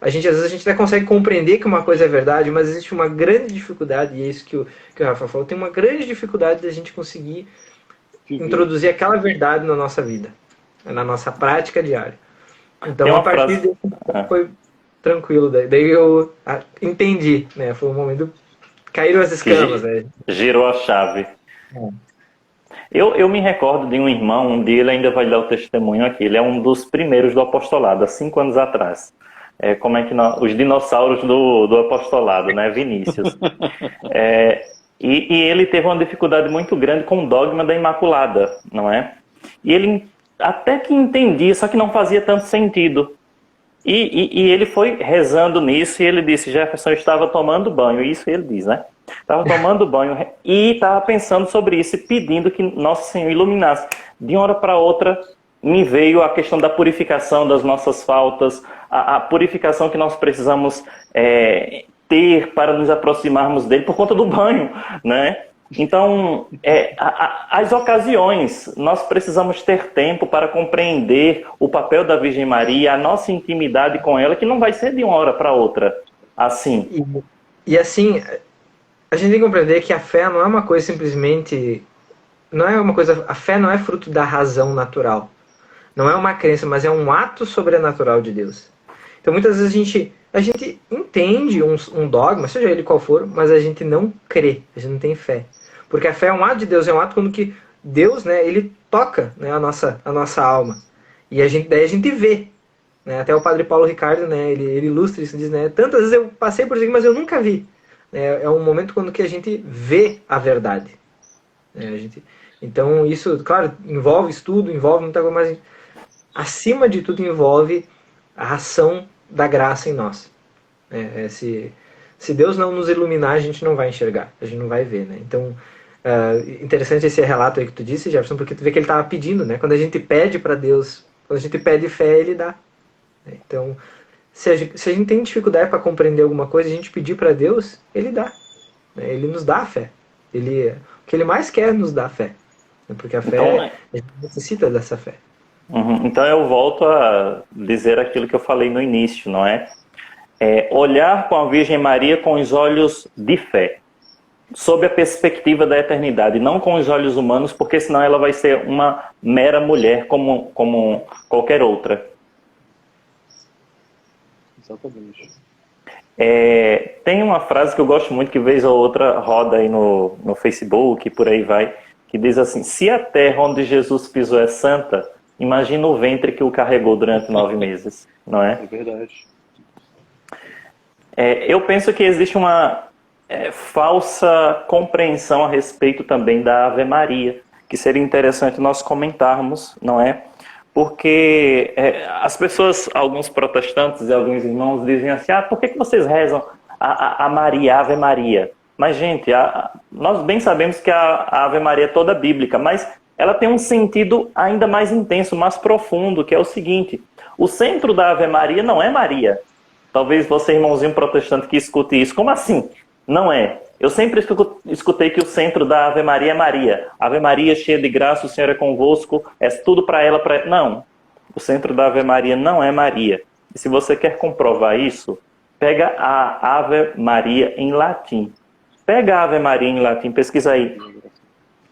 Às vezes a gente até consegue compreender que uma coisa é verdade, mas existe uma grande dificuldade, e é isso que o Rafa falou, tem uma grande dificuldade da gente conseguir introduzir aquela verdade na nossa vida, na nossa prática diária. Então, a partir disso, foi tranquilo. Daí eu entendi, né? Foi um momento... Caíram as escamas, né? Girou a chave. Eu me recordo de um irmão, um dia ele ainda vai dar o testemunho aqui, ele é um dos primeiros do apostolado, há 5 anos atrás. Como é que os dinossauros do apostolado, né? Vinícius. E ele teve uma dificuldade muito grande com o dogma da Imaculada, não é? E ele até que entendia, só que não fazia tanto sentido. E ele foi rezando nisso e ele disse, Jefferson, eu estava tomando banho, isso ele diz, né? Estava tomando banho e estava pensando sobre isso e pedindo que Nosso Senhor iluminasse. De uma hora para outra me veio a questão da purificação das nossas faltas, a purificação que nós precisamos ter para nos aproximarmos dele por conta do banho, né? Então, as ocasiões, nós precisamos ter tempo para compreender o papel da Virgem Maria, a nossa intimidade com ela, que não vai ser de uma hora para outra, assim. E assim, a gente tem que compreender que a fé não é uma coisa simplesmente... a fé não é fruto da razão natural. Não é uma crença, mas é um ato sobrenatural de Deus. Então, muitas vezes a gente entende um dogma, seja ele qual for, mas a gente não crê, a gente não tem fé. Porque a fé é um ato de Deus, é um ato quando que Deus, né, ele toca, né, a nossa alma. E daí a gente vê. Né, até o padre Paulo Ricardo, né, ele ilustra isso, diz, né, tantas vezes eu passei por isso aqui, mas eu nunca vi. é um momento quando que a gente vê a verdade. Então isso, claro, envolve estudo, envolve muita coisa, mas acima de tudo envolve a ação da graça em nós. Se Deus não nos iluminar, a gente não vai enxergar, a gente não vai ver, né? Então, interessante esse relato aí que tu disse, Jefferson, porque tu vê que ele estava pedindo, né? Quando a gente pede para Deus, quando a gente pede fé, Ele dá. Então, se a gente tem dificuldade para compreender alguma coisa, a gente pedir para Deus, Ele dá. Ele nos dá a fé. O que Ele mais quer é nos dar a fé. Porque a fé, Então, a gente necessita dessa fé. Então eu volto a dizer aquilo que eu falei no início, não é? Olhar com a Virgem Maria com os olhos de fé, sob a perspectiva da eternidade, não com os olhos humanos, porque senão ela vai ser uma mera mulher como qualquer outra. Exatamente. Tem uma frase que eu gosto muito, que vez ou outra roda aí no Facebook, por aí vai, que diz assim: se a terra onde Jesus pisou é santa, imagina o ventre que o carregou durante 9 meses, não é? É verdade. Eu penso que existe uma falsa compreensão a respeito também da Ave Maria, que seria interessante nós comentarmos, não é? Porque as pessoas, alguns protestantes e alguns irmãos dizem assim: por que vocês rezam a Maria, a Ave Maria? Mas, gente, nós bem sabemos que a Ave Maria é toda bíblica, mas ela tem um sentido ainda mais intenso, mais profundo, que é o seguinte: o centro da Ave Maria não é Maria. Talvez você, irmãozinho protestante, que escute isso. Como assim? Não é. Eu sempre escutei que o centro da Ave Maria é Maria. Ave Maria, cheia de graça, o Senhor é convosco, é tudo para ela. Não. O centro da Ave Maria não é Maria. E se você quer comprovar isso, pega a Ave Maria em latim. Pega a Ave Maria em latim, pesquisa aí.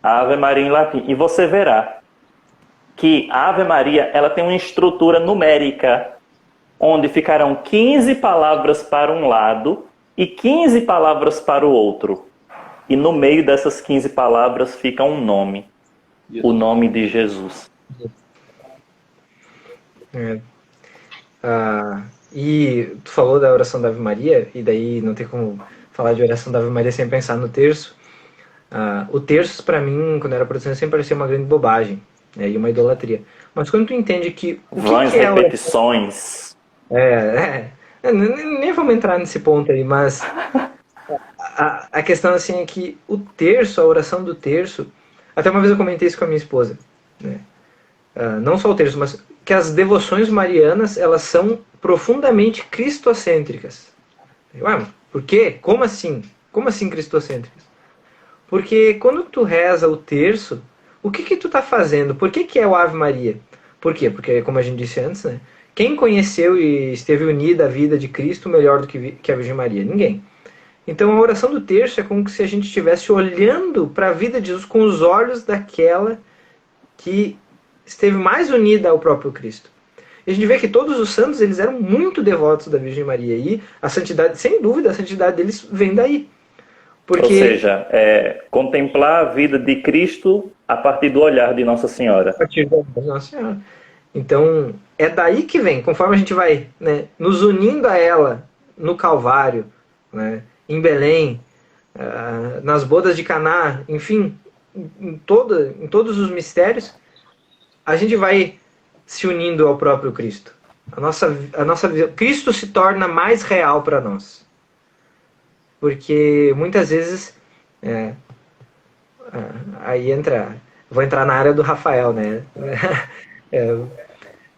A Ave Maria em latim. E você verá que a Ave Maria ela tem uma estrutura numérica, onde ficarão 15 palavras para um lado e 15 palavras para o outro. E no meio dessas 15 palavras fica um nome. O nome de Jesus. E tu falou da oração da Ave Maria, e daí não tem como falar de oração da Ave Maria sem pensar no terço. O terço, para mim, quando eu era protestante, sempre parecia uma grande bobagem, né, e uma idolatria. Mas quando tu entende que... Vãs repetições... nem vamos entrar nesse ponto aí, mas a questão assim é que o terço, a oração do terço, até uma vez eu comentei isso com a minha esposa, né? Não só o terço, mas que as devoções marianas, elas são profundamente cristocêntricas. Ué, por quê? Como assim? Como assim cristocêntricas? Porque quando tu reza o terço, o que tu tá fazendo? Por que é o Ave Maria? Por quê? Porque, como a gente disse antes, né? Quem conheceu e esteve unida à vida de Cristo melhor do que a Virgem Maria? Ninguém. Então a oração do terço é como se a gente estivesse olhando para a vida de Jesus com os olhos daquela que esteve mais unida ao próprio Cristo. E a gente vê que todos os santos eles eram muito devotos da Virgem Maria. E a santidade, sem dúvida, a santidade deles vem daí. Porque... Ou seja, contemplar a vida de Cristo a partir do olhar de Nossa Senhora. A partir do olhar de Nossa Senhora. Então, é daí que vem, conforme a gente vai, né, nos unindo a ela no Calvário, né, em Belém, nas bodas de Caná, enfim, em todos os mistérios, a gente vai se unindo ao próprio Cristo. Cristo se torna mais real para nós. Porque muitas vezes, aí vou entrar na área do Rafael, né? Eu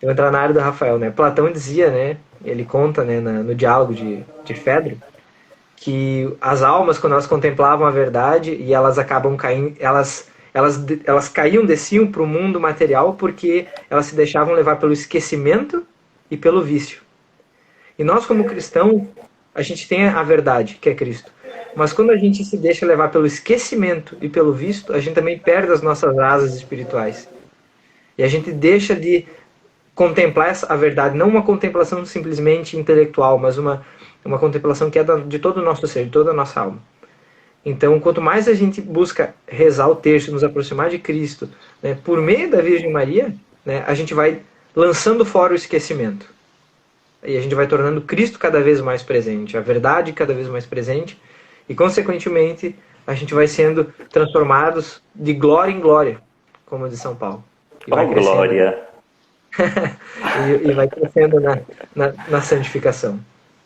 vou entrar na área do Rafael, né? Platão dizia, né? Ele conta, né, no diálogo de Fedro, que as almas, quando elas contemplavam a verdade e elas acabam caindo, elas caíam, desciam para o mundo material porque elas se deixavam levar pelo esquecimento e pelo vício. E nós, como cristãos, a gente tem a verdade, que é Cristo. Mas quando a gente se deixa levar pelo esquecimento e pelo vício, a gente também perde as nossas asas espirituais. E a gente deixa de contemplar a verdade, não uma contemplação simplesmente intelectual, mas uma contemplação que é de todo o nosso ser, de toda a nossa alma. Então, quanto mais a gente busca rezar o terço, nos aproximar de Cristo, né, por meio da Virgem Maria, né, a gente vai lançando fora o esquecimento. E a gente vai tornando Cristo cada vez mais presente, a verdade cada vez mais presente, E, consequentemente, a gente vai sendo transformados de glória em glória, como diz São Paulo. E vai crescendo, glória! e vai crescendo na santificação.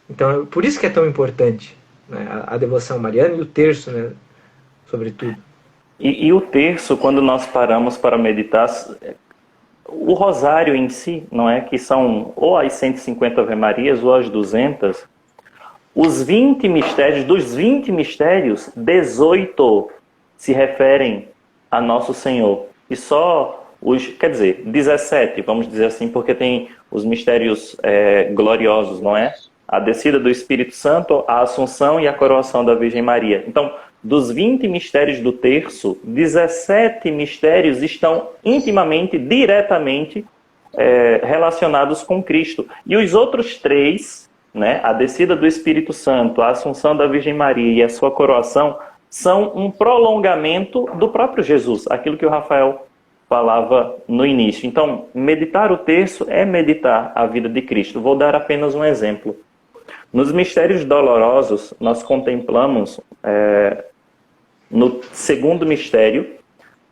Então, por isso que é tão importante, né, a devoção mariana e o terço, né, sobretudo. E o terço, quando nós paramos para meditar, o rosário em si, não é? Que são ou as 150 Ave-Marias ou as 200, os 20 mistérios, dos 20 mistérios, 18 se referem a Nosso Senhor. E só quer dizer, 17, vamos dizer assim, porque tem os mistérios gloriosos, não é? A descida do Espírito Santo, a Assunção e a coroação da Virgem Maria. Então, dos 20 mistérios do terço, 17 mistérios estão intimamente, diretamente relacionados com Cristo. E os outros 3, né, a descida do Espírito Santo, a Assunção da Virgem Maria e a sua coroação, são um prolongamento do próprio Jesus, aquilo que o Rafael falava no início. Então, meditar o terço é meditar a vida de Cristo. Vou dar apenas um exemplo. Nos mistérios dolorosos, nós contemplamos, no segundo mistério,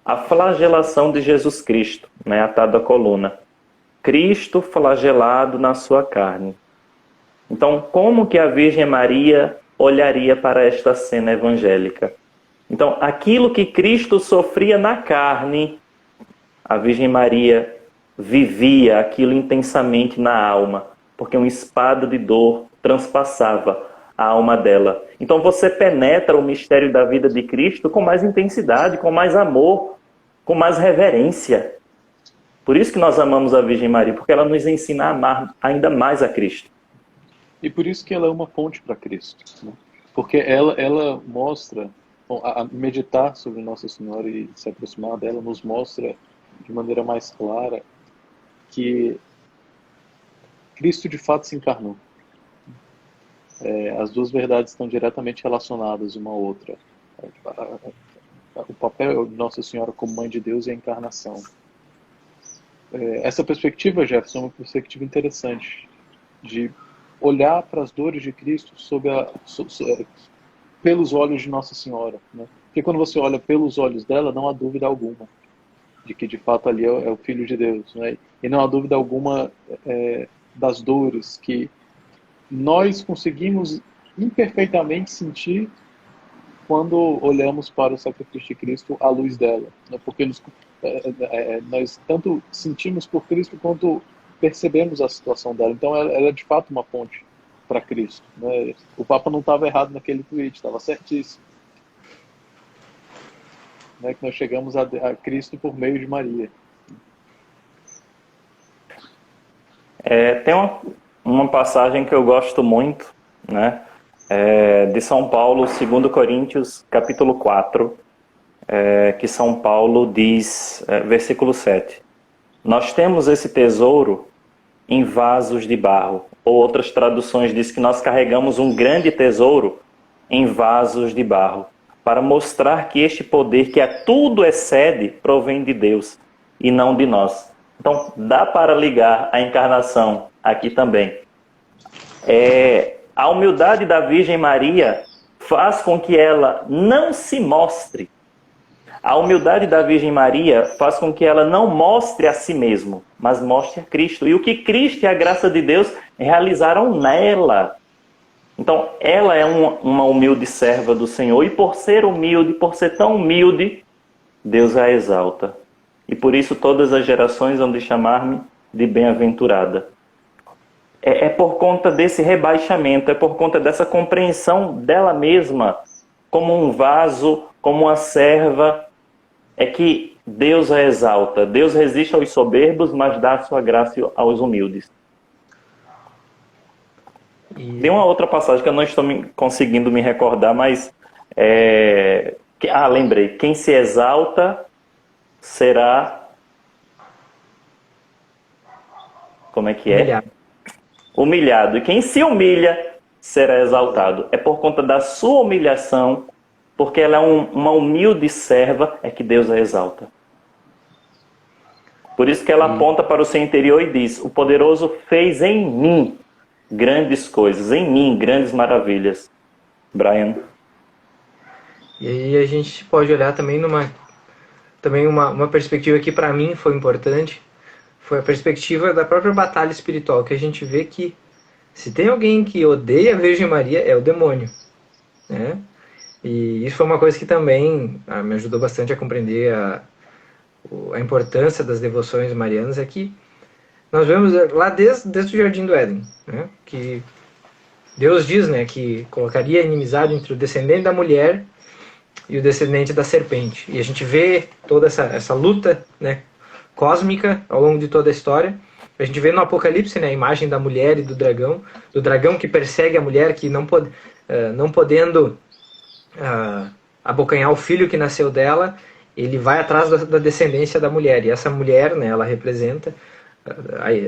a flagelação de Jesus Cristo, né, atado à coluna. Cristo flagelado na sua carne. Então, como que a Virgem Maria olharia para esta cena evangélica? Então, aquilo que Cristo sofria na carne, a Virgem Maria vivia aquilo intensamente na alma, porque uma espada de dor transpassava a alma dela. Então você penetra o mistério da vida de Cristo com mais intensidade, com mais amor, com mais reverência. Por isso que nós amamos a Virgem Maria, porque ela nos ensina a amar ainda mais a Cristo. E por isso que ela é uma ponte para Cristo, né? Porque ela mostra, a meditar sobre Nossa Senhora e se aproximar dela nos mostra de maneira mais clara que Cristo de fato se encarnou. As duas verdades estão diretamente relacionadas uma à outra. O papel de Nossa Senhora como Mãe de Deus e a encarnação. Essa perspectiva, Jefferson, é uma perspectiva interessante, de olhar para as dores de Cristo pelos olhos de Nossa Senhora, né? Porque quando você olha pelos olhos dela, não há dúvida alguma de que de fato ali é o Filho de Deus, né? E não há dúvida alguma das dores que nós conseguimos imperfeitamente sentir quando olhamos para o sacrifício de Cristo à luz dela, né? Porque nós tanto sentimos por Cristo quanto percebemos a situação dela. Então ela é de fato uma ponte para Cristo, né? O Papa não estava errado naquele tweet, estava certíssimo, né? Que nós chegamos a Cristo por meio de Maria. Tem uma passagem que eu gosto muito, né? De São Paulo, 2 Coríntios, capítulo 4, que São Paulo diz, versículo 7. Nós temos esse tesouro em vasos de barro. Ou outras traduções diz que nós carregamos um grande tesouro em vasos de barro, para mostrar que este poder que a tudo excede provém de Deus e não de nós. Então, dá para ligar a encarnação aqui também. A humildade da Virgem Maria faz com que ela não se mostre. A humildade da Virgem Maria faz com que ela não mostre a si mesma, mas mostre a Cristo. E o que Cristo e a graça de Deus realizaram nela. Então, ela é uma humilde serva do Senhor. E por ser humilde, por ser tão humilde, Deus a exalta. E por isso todas as gerações vão de chamar-me de bem-aventurada. É por conta desse rebaixamento, é por conta dessa compreensão dela mesma, como um vaso, como uma serva, é que Deus a exalta. Deus resiste aos soberbos, mas dá a sua graça aos humildes. Tem uma outra passagem que eu não estou conseguindo me recordar, mas... lembrei. Quem se exalta será... Como é que é? Humilhado. E quem se humilha será exaltado. É por conta da sua humilhação, porque ela é uma humilde serva, é que Deus a exalta. Por isso que ela aponta para o seu interior e diz: o poderoso fez em mim grandes coisas, em mim grandes maravilhas. Brian? E aí a gente pode olhar também uma perspectiva que para mim foi importante, foi a perspectiva da própria batalha espiritual, que a gente vê que se tem alguém que odeia a Virgem Maria, é o demônio, né? E isso foi uma coisa que também me ajudou bastante a compreender a importância das devoções marianas, é que nós vemos lá desde o Jardim do Éden, né, que Deus diz, né, que colocaria inimizade entre o descendente da mulher e o descendente da serpente. E a gente vê toda essa luta, né, cósmica ao longo de toda a história. A gente vê no Apocalipse, né, a imagem da mulher e do dragão que persegue a mulher, que não podendo abocanhar o filho que nasceu dela, ele vai atrás da descendência da mulher. E essa mulher, né, ela representa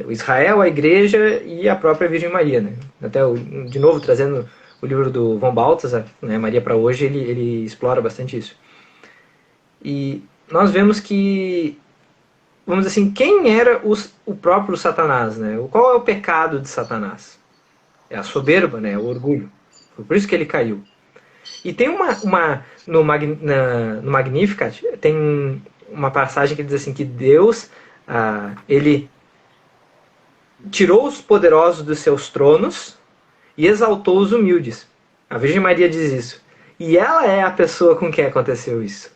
o Israel, a igreja e a própria Virgem Maria, né? Até, de novo, trazendo o livro do von Balthasar, né, Maria para Hoje, ele explora bastante isso. E nós vemos que, vamos dizer assim, quem era o próprio Satanás, né? Qual é o pecado de Satanás? É a soberba, né? O orgulho. Foi por isso que ele caiu. E tem no Magnificat, tem uma passagem que diz assim, que Deus, ele tirou os poderosos dos seus tronos e exaltou os humildes. A Virgem Maria diz isso. E ela é a pessoa com quem aconteceu isso.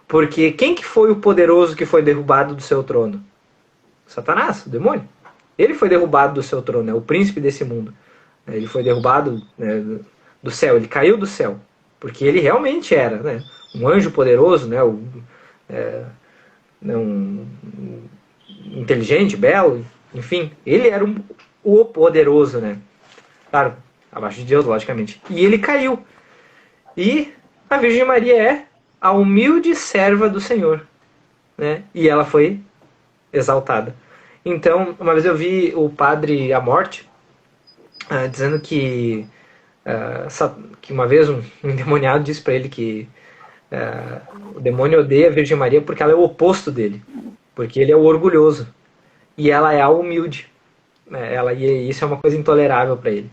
Porque quem que foi o poderoso que foi derrubado do seu trono? Satanás, o demônio. Ele foi derrubado do seu trono, é o príncipe desse mundo. Ele foi derrubado, né, do céu, ele caiu do céu. Porque ele realmente era, né, um anjo poderoso, né, inteligente, belo, enfim. Ele era o poderoso, né? Claro, abaixo de Deus, logicamente. E ele caiu. E a Virgem Maria é a humilde serva do Senhor, né? E ela foi exaltada. Então, uma vez eu vi o padre Amorte dizendo que uma vez um endemoniado disse para ele que o demônio odeia a Virgem Maria porque ela é o oposto dele, porque ele é o orgulhoso e ela é a humilde, né? E isso é uma coisa intolerável para ele,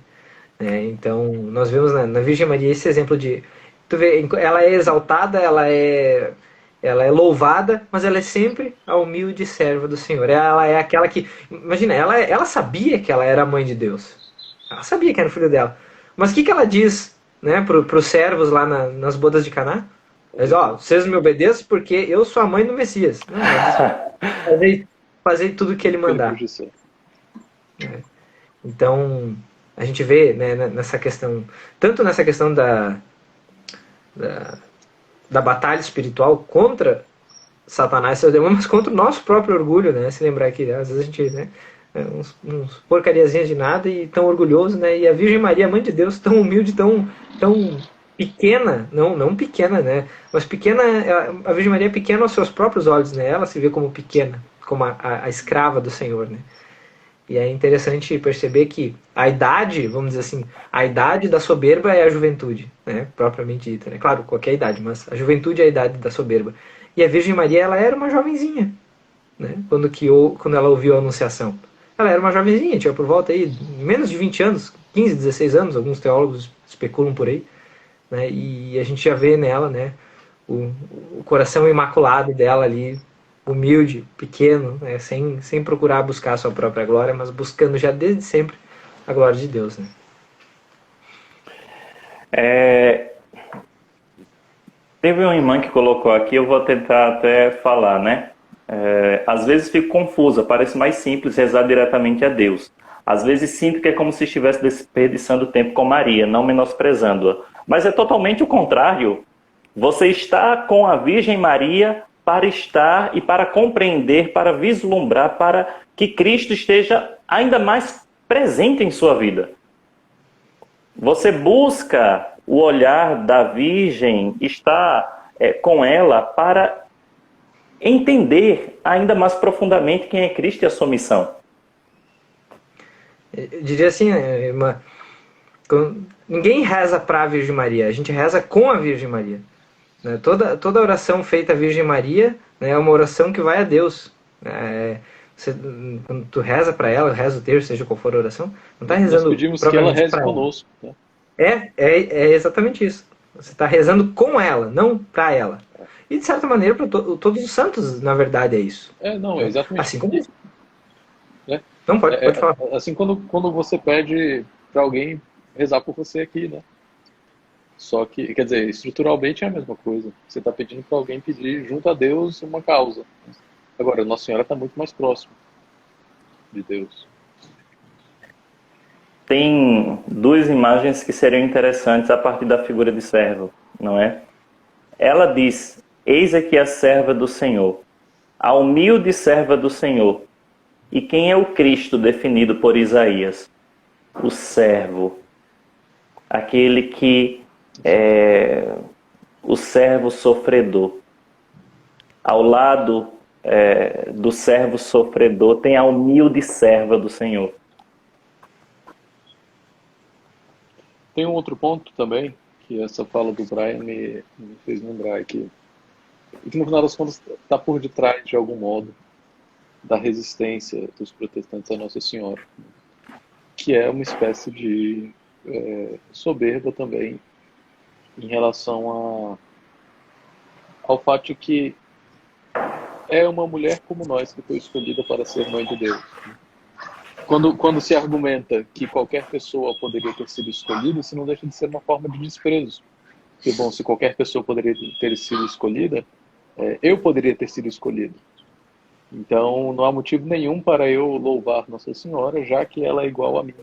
né? Então nós vemos na Virgem Maria esse exemplo de, tu vê, ela é exaltada, ela é louvada, mas ela é sempre a humilde serva do Senhor. Ela é aquela que, imagina, ela sabia que ela era a mãe de Deus, ela sabia que era o filho dela, mas o que ela diz, né, para os servos lá nas bodas de Caná? Ela diz, vocês me obedeçam porque eu sou a mãe do Messias. Não, fazer tudo que ele mandar. Então, a gente vê, né, nessa questão, tanto nessa questão da batalha espiritual contra Satanás e seus demônios, mas contra o nosso próprio orgulho, né? Se lembrar que às vezes a gente, né, uns porcariazinhas de nada e tão orgulhoso, né? E a Virgem Maria, mãe de Deus, tão humilde, tão pequena, não pequena, né? Mas pequena, a Virgem Maria é pequena aos seus próprios olhos, né? Ela se vê como pequena, como a escrava do Senhor, né? E é interessante perceber que a idade, vamos dizer assim, a idade da soberba é a juventude, né? Propriamente dita, né? Claro, qualquer idade, mas a juventude é a idade da soberba. E a Virgem Maria, ela era uma jovenzinha, né? Quando ela ouviu a Anunciação. Ela era uma jovenzinha, tinha por volta aí menos de 20 anos, 15, 16 anos, alguns teólogos especulam por aí, né? E a gente já vê nela, né, o coração imaculado dela ali, humilde, pequeno, né, sem procurar buscar a sua própria glória, mas buscando já desde sempre a glória de Deus, né? Teve uma irmã que colocou aqui, eu vou tentar até falar, né? Às vezes fico confusa, parece mais simples rezar diretamente a Deus. Às vezes sinto que é como se estivesse desperdiçando tempo com Maria, não menosprezando-a. Mas é totalmente o contrário. Você está com a Virgem Maria para estar e para compreender, para vislumbrar, para que Cristo esteja ainda mais presente em sua vida. Você busca o olhar da Virgem, está com ela para entender ainda mais profundamente quem é Cristo e a sua missão. Eu diria assim, irmã, ninguém reza para a Virgem Maria, a gente reza com a Virgem Maria. Né? Toda oração feita à Virgem Maria, né, é uma oração que vai a Deus. Quando tu reza para ela, reza o terço, seja qual for a oração, não está rezando. Nós pedimos que ela reze conosco. Né? É exatamente isso. Você está rezando com ela, não para ela. E de certa maneira, para todos os santos, na verdade, é isso. Não, exatamente. Assim como. Né? Não, pode falar. Assim, quando você pede para alguém rezar por você aqui, né? Só que, quer dizer, estruturalmente é a mesma coisa. Você está pedindo para alguém pedir junto a Deus uma causa. Agora, Nossa Senhora está muito mais próxima de Deus. Tem duas imagens que seriam interessantes a partir da figura de servo, não é? Ela diz: eis aqui a serva do Senhor, a humilde serva do Senhor. E quem é o Cristo definido por Isaías? O servo. Aquele que é o servo sofredor. Ao lado do servo sofredor tem a humilde serva do Senhor. Tem um outro ponto também, que essa fala do Brian me fez lembrar aqui, e que no final das contas está por detrás, de algum modo, da resistência dos protestantes a Nossa Senhora, que é uma espécie de soberba também em relação ao fato de que é uma mulher como nós que foi escolhida para ser mãe de Deus. Quando se argumenta que qualquer pessoa poderia ter sido escolhida, isso não deixa de ser uma forma de desprezo. Porque, bom, se qualquer pessoa poderia ter sido escolhida, eu poderia ter sido escolhido. Então, não há motivo nenhum para eu louvar Nossa Senhora, já que ela é igual a mim.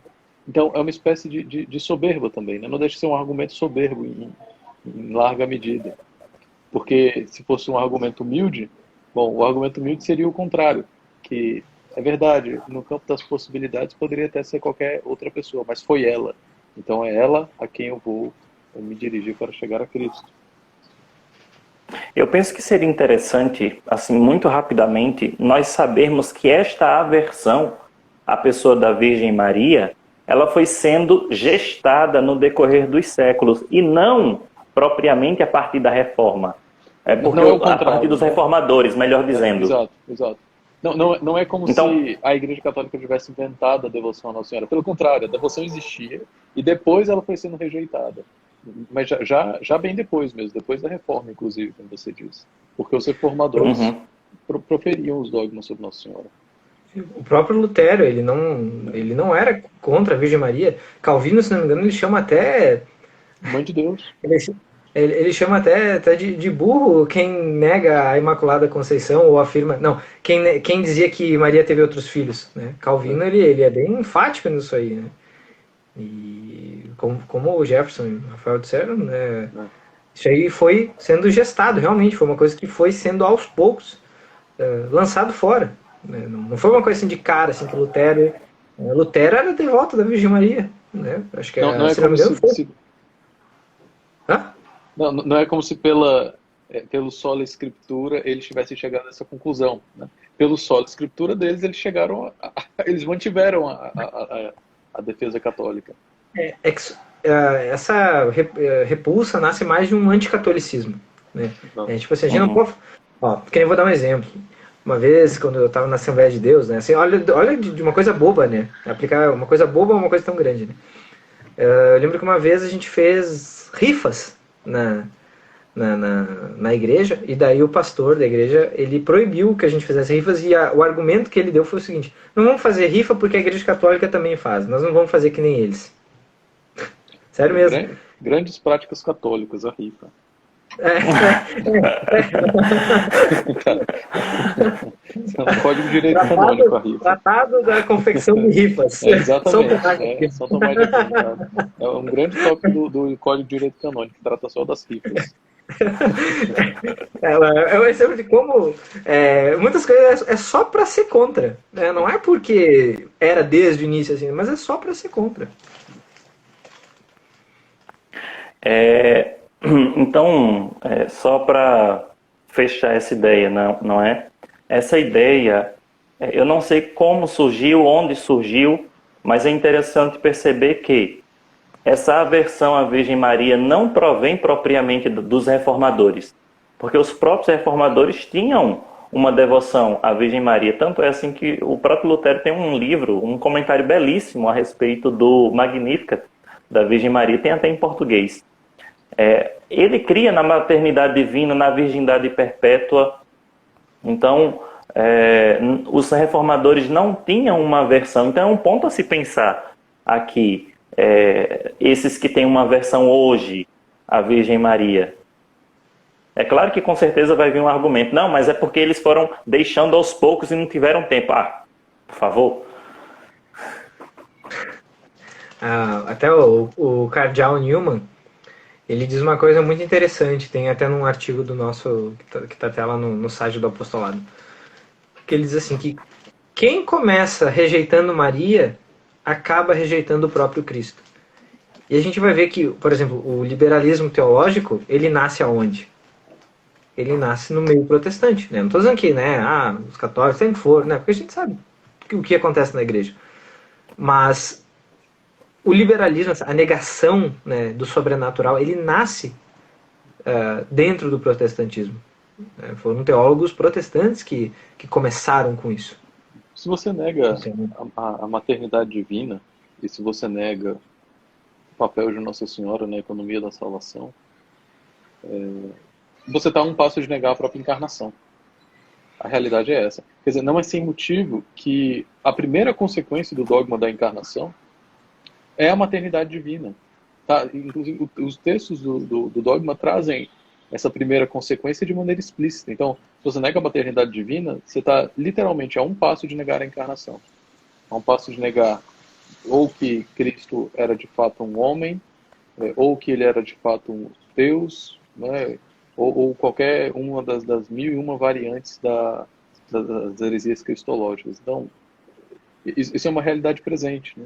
Então, é uma espécie de soberba também, né? Não deixa de ser um argumento soberbo em larga medida. Porque se fosse um argumento humilde, bom, o argumento humilde seria o contrário, que é verdade, no campo das possibilidades poderia até ser qualquer outra pessoa, mas foi ela. Então é ela a quem eu vou me dirigir para chegar a Cristo. Eu penso que seria interessante, assim, muito rapidamente, nós sabermos que esta aversão à pessoa da Virgem Maria, ela foi sendo gestada no decorrer dos séculos, e não propriamente a partir da Reforma. Porque Não é o a contrário, partir dos reformadores, melhor dizendo. Exato. Não é como se a Igreja Católica tivesse inventado a devoção à Nossa Senhora. Pelo contrário, a devoção existia e depois ela foi sendo rejeitada. Mas já bem depois mesmo, depois da Reforma, inclusive, como você disse. Porque os reformadores proferiam os dogmas sobre Nossa Senhora. O próprio Lutero, ele não era contra a Virgem Maria. Calvino, se não me engano, ele chama até... Mãe de Deus. Ele chama até de burro quem nega a Imaculada Conceição ou afirma... Não, quem dizia que Maria teve outros filhos. Né? Calvino, ele é bem enfático nisso aí. Né? E como o Jefferson e o Rafael disseram, né? Isso aí foi sendo gestado, realmente. Foi uma coisa que foi sendo aos poucos lançado fora. Né? Não foi uma coisa assim de cara, assim, que Lutero era devoto da Virgem Maria. Né? Acho que não é como se... Hã? Não é como se pelo sola escritura eles tivessem chegado a essa conclusão. Né? Pelo sola escritura deles, eles mantiveram a defesa católica. Essa repulsa nasce mais de um anticatolicismo. Né? Tipo assim, a gente não pode... Porque eu vou dar um exemplo. Uma vez, quando eu estava na Assembleia de Deus, né? Assim, olha de uma coisa boba, né? Aplicar uma coisa boba a uma coisa tão grande, né? Eu lembro que uma vez a gente fez rifas na igreja, e daí o pastor da igreja, ele proibiu que a gente fizesse rifas, e o argumento que ele deu foi o seguinte: não vamos fazer rifa porque a igreja católica também faz, nós não vamos fazer que nem eles. Sério mesmo. Grandes práticas católicas, a rifa. Código de direito canônico, a rifa. Tratado da confecção de rifas. Exatamente. São Tomás de Aquino. É um grande tópico do Código de Direito Canônico, que trata só das rifas. É um exemplo de como muitas coisas é só para ser contra. Né? Não é porque era desde o início assim, mas é só para ser contra. Então, só para fechar essa ideia, não é? Essa ideia, eu não sei como surgiu, onde surgiu, mas é interessante perceber que essa aversão à Virgem Maria não provém propriamente dos reformadores, porque os próprios reformadores tinham uma devoção à Virgem Maria, tanto é assim que o próprio Lutero tem um livro, um comentário belíssimo a respeito do Magnificat da Virgem Maria, tem até em português. Ele cria na maternidade divina, na virgindade perpétua. Então, os reformadores não tinham uma versão. Então, é um ponto a se pensar aqui. Esses que têm uma versão hoje, a Virgem Maria. É claro que com certeza vai vir um argumento. Não, mas é porque eles foram deixando aos poucos e não tiveram tempo. Por favor. Até o cardeal Newman, ele diz uma coisa muito interessante, tem até num artigo do nosso, que está até lá no site do apostolado, que ele diz assim, que quem começa rejeitando Maria, acaba rejeitando o próprio Cristo. E a gente vai ver que, por exemplo, o liberalismo teológico, ele nasce aonde? Ele nasce no meio protestante, né? Não estou dizendo que, né, os católicos sempre foram, né? Porque a gente sabe o que acontece na igreja. Mas o liberalismo, a negação, né, do sobrenatural, ele nasce dentro do protestantismo. Foram teólogos protestantes que começaram com isso. Se você nega a maternidade divina, e se você nega o papel de Nossa Senhora na economia da salvação, você está a um passo de negar a própria encarnação. A realidade é essa. Quer dizer, não é sem motivo que a primeira consequência do dogma da encarnação é a maternidade divina. Tá? Inclusive, os textos do dogma trazem essa primeira consequência de maneira explícita. Então, se você nega a maternidade divina, você está literalmente a um passo de negar a encarnação. A um passo de negar ou que Cristo era de fato um homem, ou que ele era de fato um Deus, né? ou qualquer uma das 1001 variantes das heresias cristológicas. Então, isso é uma realidade presente, né?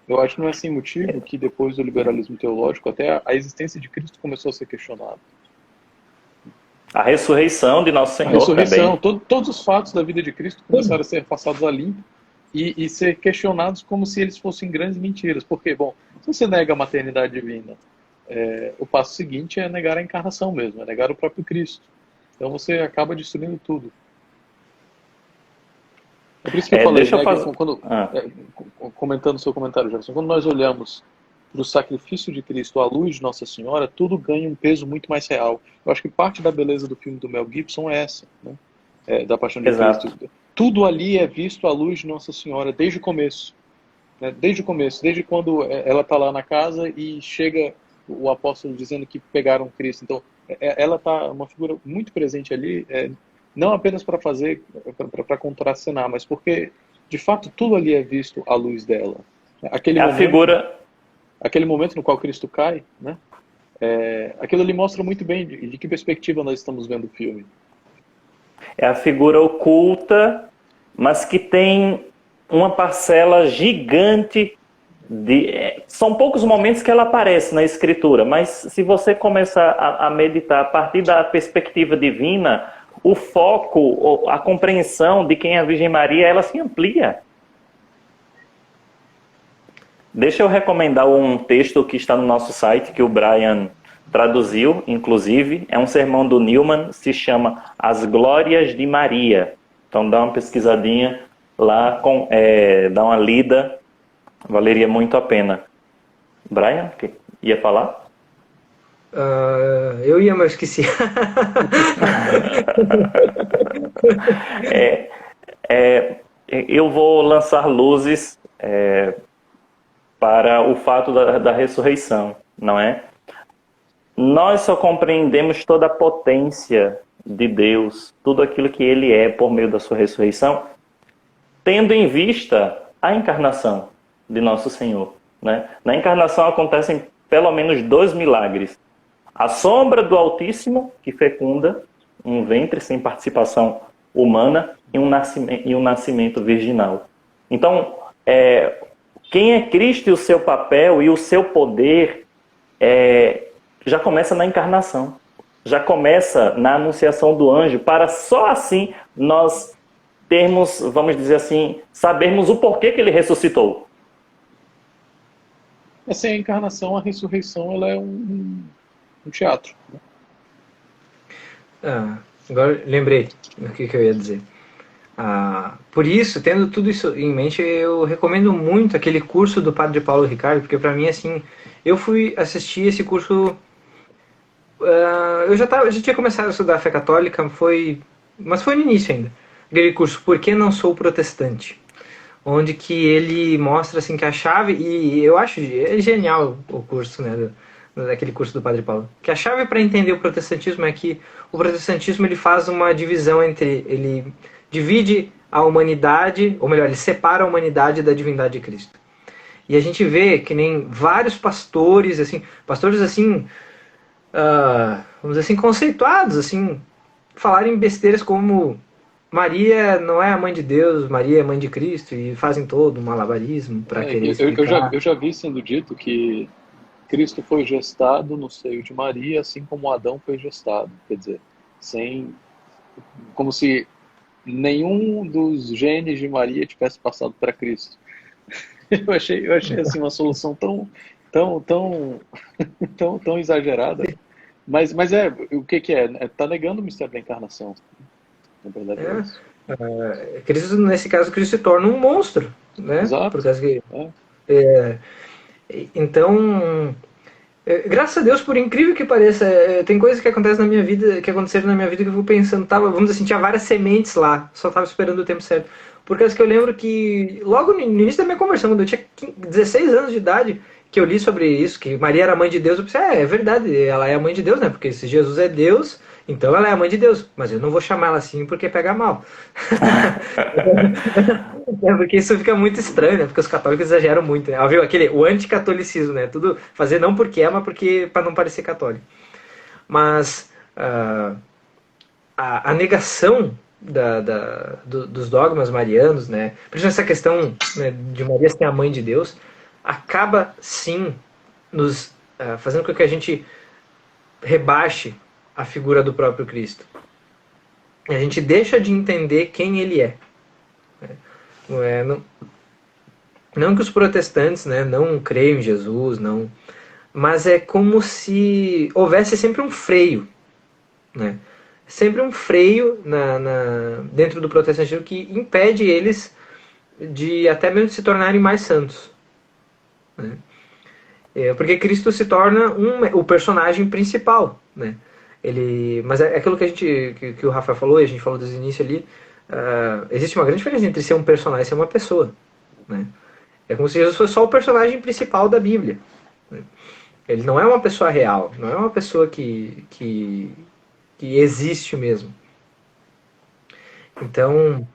Eu acho que não é sem motivo que depois do liberalismo teológico até a existência de Cristo começou a ser questionada. A ressurreição de Nosso Senhor. A ressurreição, todos os fatos da vida de Cristo começaram a ser passados a limpo e ser questionados como se eles fossem grandes mentiras. Porque, bom, se você nega a maternidade divina, o passo seguinte é negar a encarnação mesmo, é negar o próprio Cristo. Então você acaba destruindo tudo. É por isso que eu falei, comentando o seu comentário, Jefferson, quando nós olhamos para o sacrifício de Cristo à luz de Nossa Senhora, tudo ganha um peso muito mais real. Eu acho que parte da beleza do filme do Mel Gibson é essa, né? Da Paixão de Cristo. Tudo ali é visto à luz de Nossa Senhora desde o começo. Né? Desde o começo, desde quando ela está lá na casa e chega o apóstolo dizendo que pegaram Cristo. Então, ela está uma figura muito presente ali, não apenas para contracenar, mas porque, de fato, tudo ali é visto à luz dela. Aquele momento no qual Cristo cai, né? Aquilo ali mostra muito bem de que perspectiva nós estamos vendo o filme. É a figura oculta, mas que tem uma parcela gigante são poucos momentos que ela aparece na Escritura, mas se você começar a meditar a partir da perspectiva divina, o foco, a compreensão de quem é a Virgem Maria, ela se amplia. Deixa eu recomendar um texto que está no nosso site, que o Brian traduziu, inclusive. É um sermão do Newman, se chama As Glórias de Maria. Então dá uma pesquisadinha lá, dá uma lida, valeria muito a pena. Brian, que ia falar? Eu ia, mas esqueci. Eu vou lançar luzes para o fato da ressurreição, não é? Nós só compreendemos toda a potência de Deus, tudo aquilo que Ele é por meio da sua ressurreição, tendo em vista a encarnação de Nosso Senhor, né? Na encarnação acontecem pelo menos 2 milagres. A sombra do Altíssimo, que fecunda um ventre sem participação humana, e um nascimento virginal. Então, quem é Cristo e o seu papel e o seu poder já começa na encarnação. Já começa na anunciação do anjo, para só assim nós termos, vamos dizer assim, sabermos o porquê que ele ressuscitou. Sem a encarnação, a ressurreição ela é um teatro. Agora lembrei o que eu ia dizer. Por isso, tendo tudo isso em mente, eu recomendo muito aquele curso do Padre Paulo Ricardo, porque para mim, assim, eu fui assistir esse curso eu já tinha começado a estudar a fé católica, mas foi no início ainda. Aquele curso Por que não sou protestante? Onde que ele mostra assim que a chave, e eu acho genial o curso, né, daquele curso do Padre Paulo, que a chave para entender o protestantismo é que o protestantismo ele faz uma divisão ele divide a humanidade, ou melhor, ele separa a humanidade da divindade de Cristo. E a gente vê que nem vários pastores assim, vamos dizer assim, conceituados, assim, falarem besteiras como Maria não é a mãe de Deus, Maria é mãe de Cristo, e fazem todo um malabarismo para querer explicar. Eu já vi sendo dito que Cristo foi gestado no seio de Maria, assim como Adão foi gestado. Quer dizer, como se nenhum dos genes de Maria tivesse passado para Cristo. Eu achei assim uma solução tão exagerada. Mas o que é? Tá negando o mistério da encarnação. Na verdade é isso. Cristo, nesse caso, Cristo se torna um monstro, né? Exato. Por causa que, então, graças a Deus, por incrível que pareça, tem coisas que acontecem na minha vida, que aconteceram na minha vida que eu fico pensando, vamos dizer assim, tinha várias sementes lá, só estava esperando o tempo certo. Por causa que eu lembro que logo no início da minha conversão, quando eu tinha 16 anos de idade, que eu li sobre isso, que Maria era a mãe de Deus, eu pensei, é verdade, ela é a mãe de Deus, né? Porque se Jesus é Deus, então ela é a mãe de Deus. Mas eu não vou chamar ela assim porque pega mal. Porque isso fica muito estranho, né? Porque os católicos exageram muito, né? Viu? O anticatolicismo, né? Tudo fazer não porque ama, porque para não parecer católico. Mas a negação dos dogmas marianos, né? Por isso essa questão, né, de Maria ser a mãe de Deus, acaba sim nos fazendo com que a gente rebaixe a figura do próprio Cristo. A gente deixa de entender quem ele é. Não que os protestantes, né, não creiam em Jesus, não, mas é como se houvesse sempre um freio, né? Sempre um freio dentro do protestantismo que impede eles de até mesmo se tornarem mais santos, né? Porque Cristo se torna o personagem principal, né? Mas é aquilo que o Rafa falou, e a gente falou desde o início ali, existe uma grande diferença entre ser um personagem e ser uma pessoa, né? É como se Jesus fosse só o personagem principal da Bíblia, né? Ele não é uma pessoa real, não é uma pessoa que existe mesmo. Então,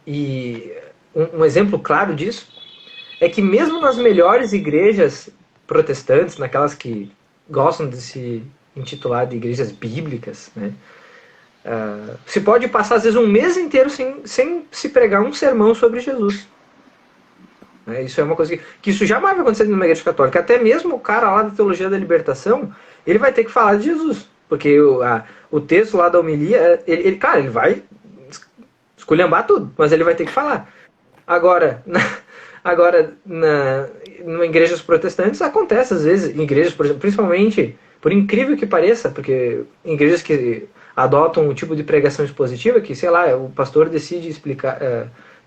e um exemplo claro disso é que mesmo nas melhores igrejas protestantes, naquelas que gostam de se intitular de igrejas bíblicas, né, se pode passar às vezes um mês inteiro sem se pregar um sermão sobre Jesus. Isso é uma coisa que isso jamais vai acontecer numa igreja católica. Até mesmo o cara lá da Teologia da Libertação, ele vai ter que falar de Jesus. Porque o texto lá da homilia, ele vai esculhambar tudo, mas ele vai ter que falar. Agora, em igrejas protestantes, acontece às vezes, em igrejas, por exemplo, principalmente, por incrível que pareça, porque em igrejas que adotam um tipo de pregação expositiva, que, sei lá, o pastor decide explicar,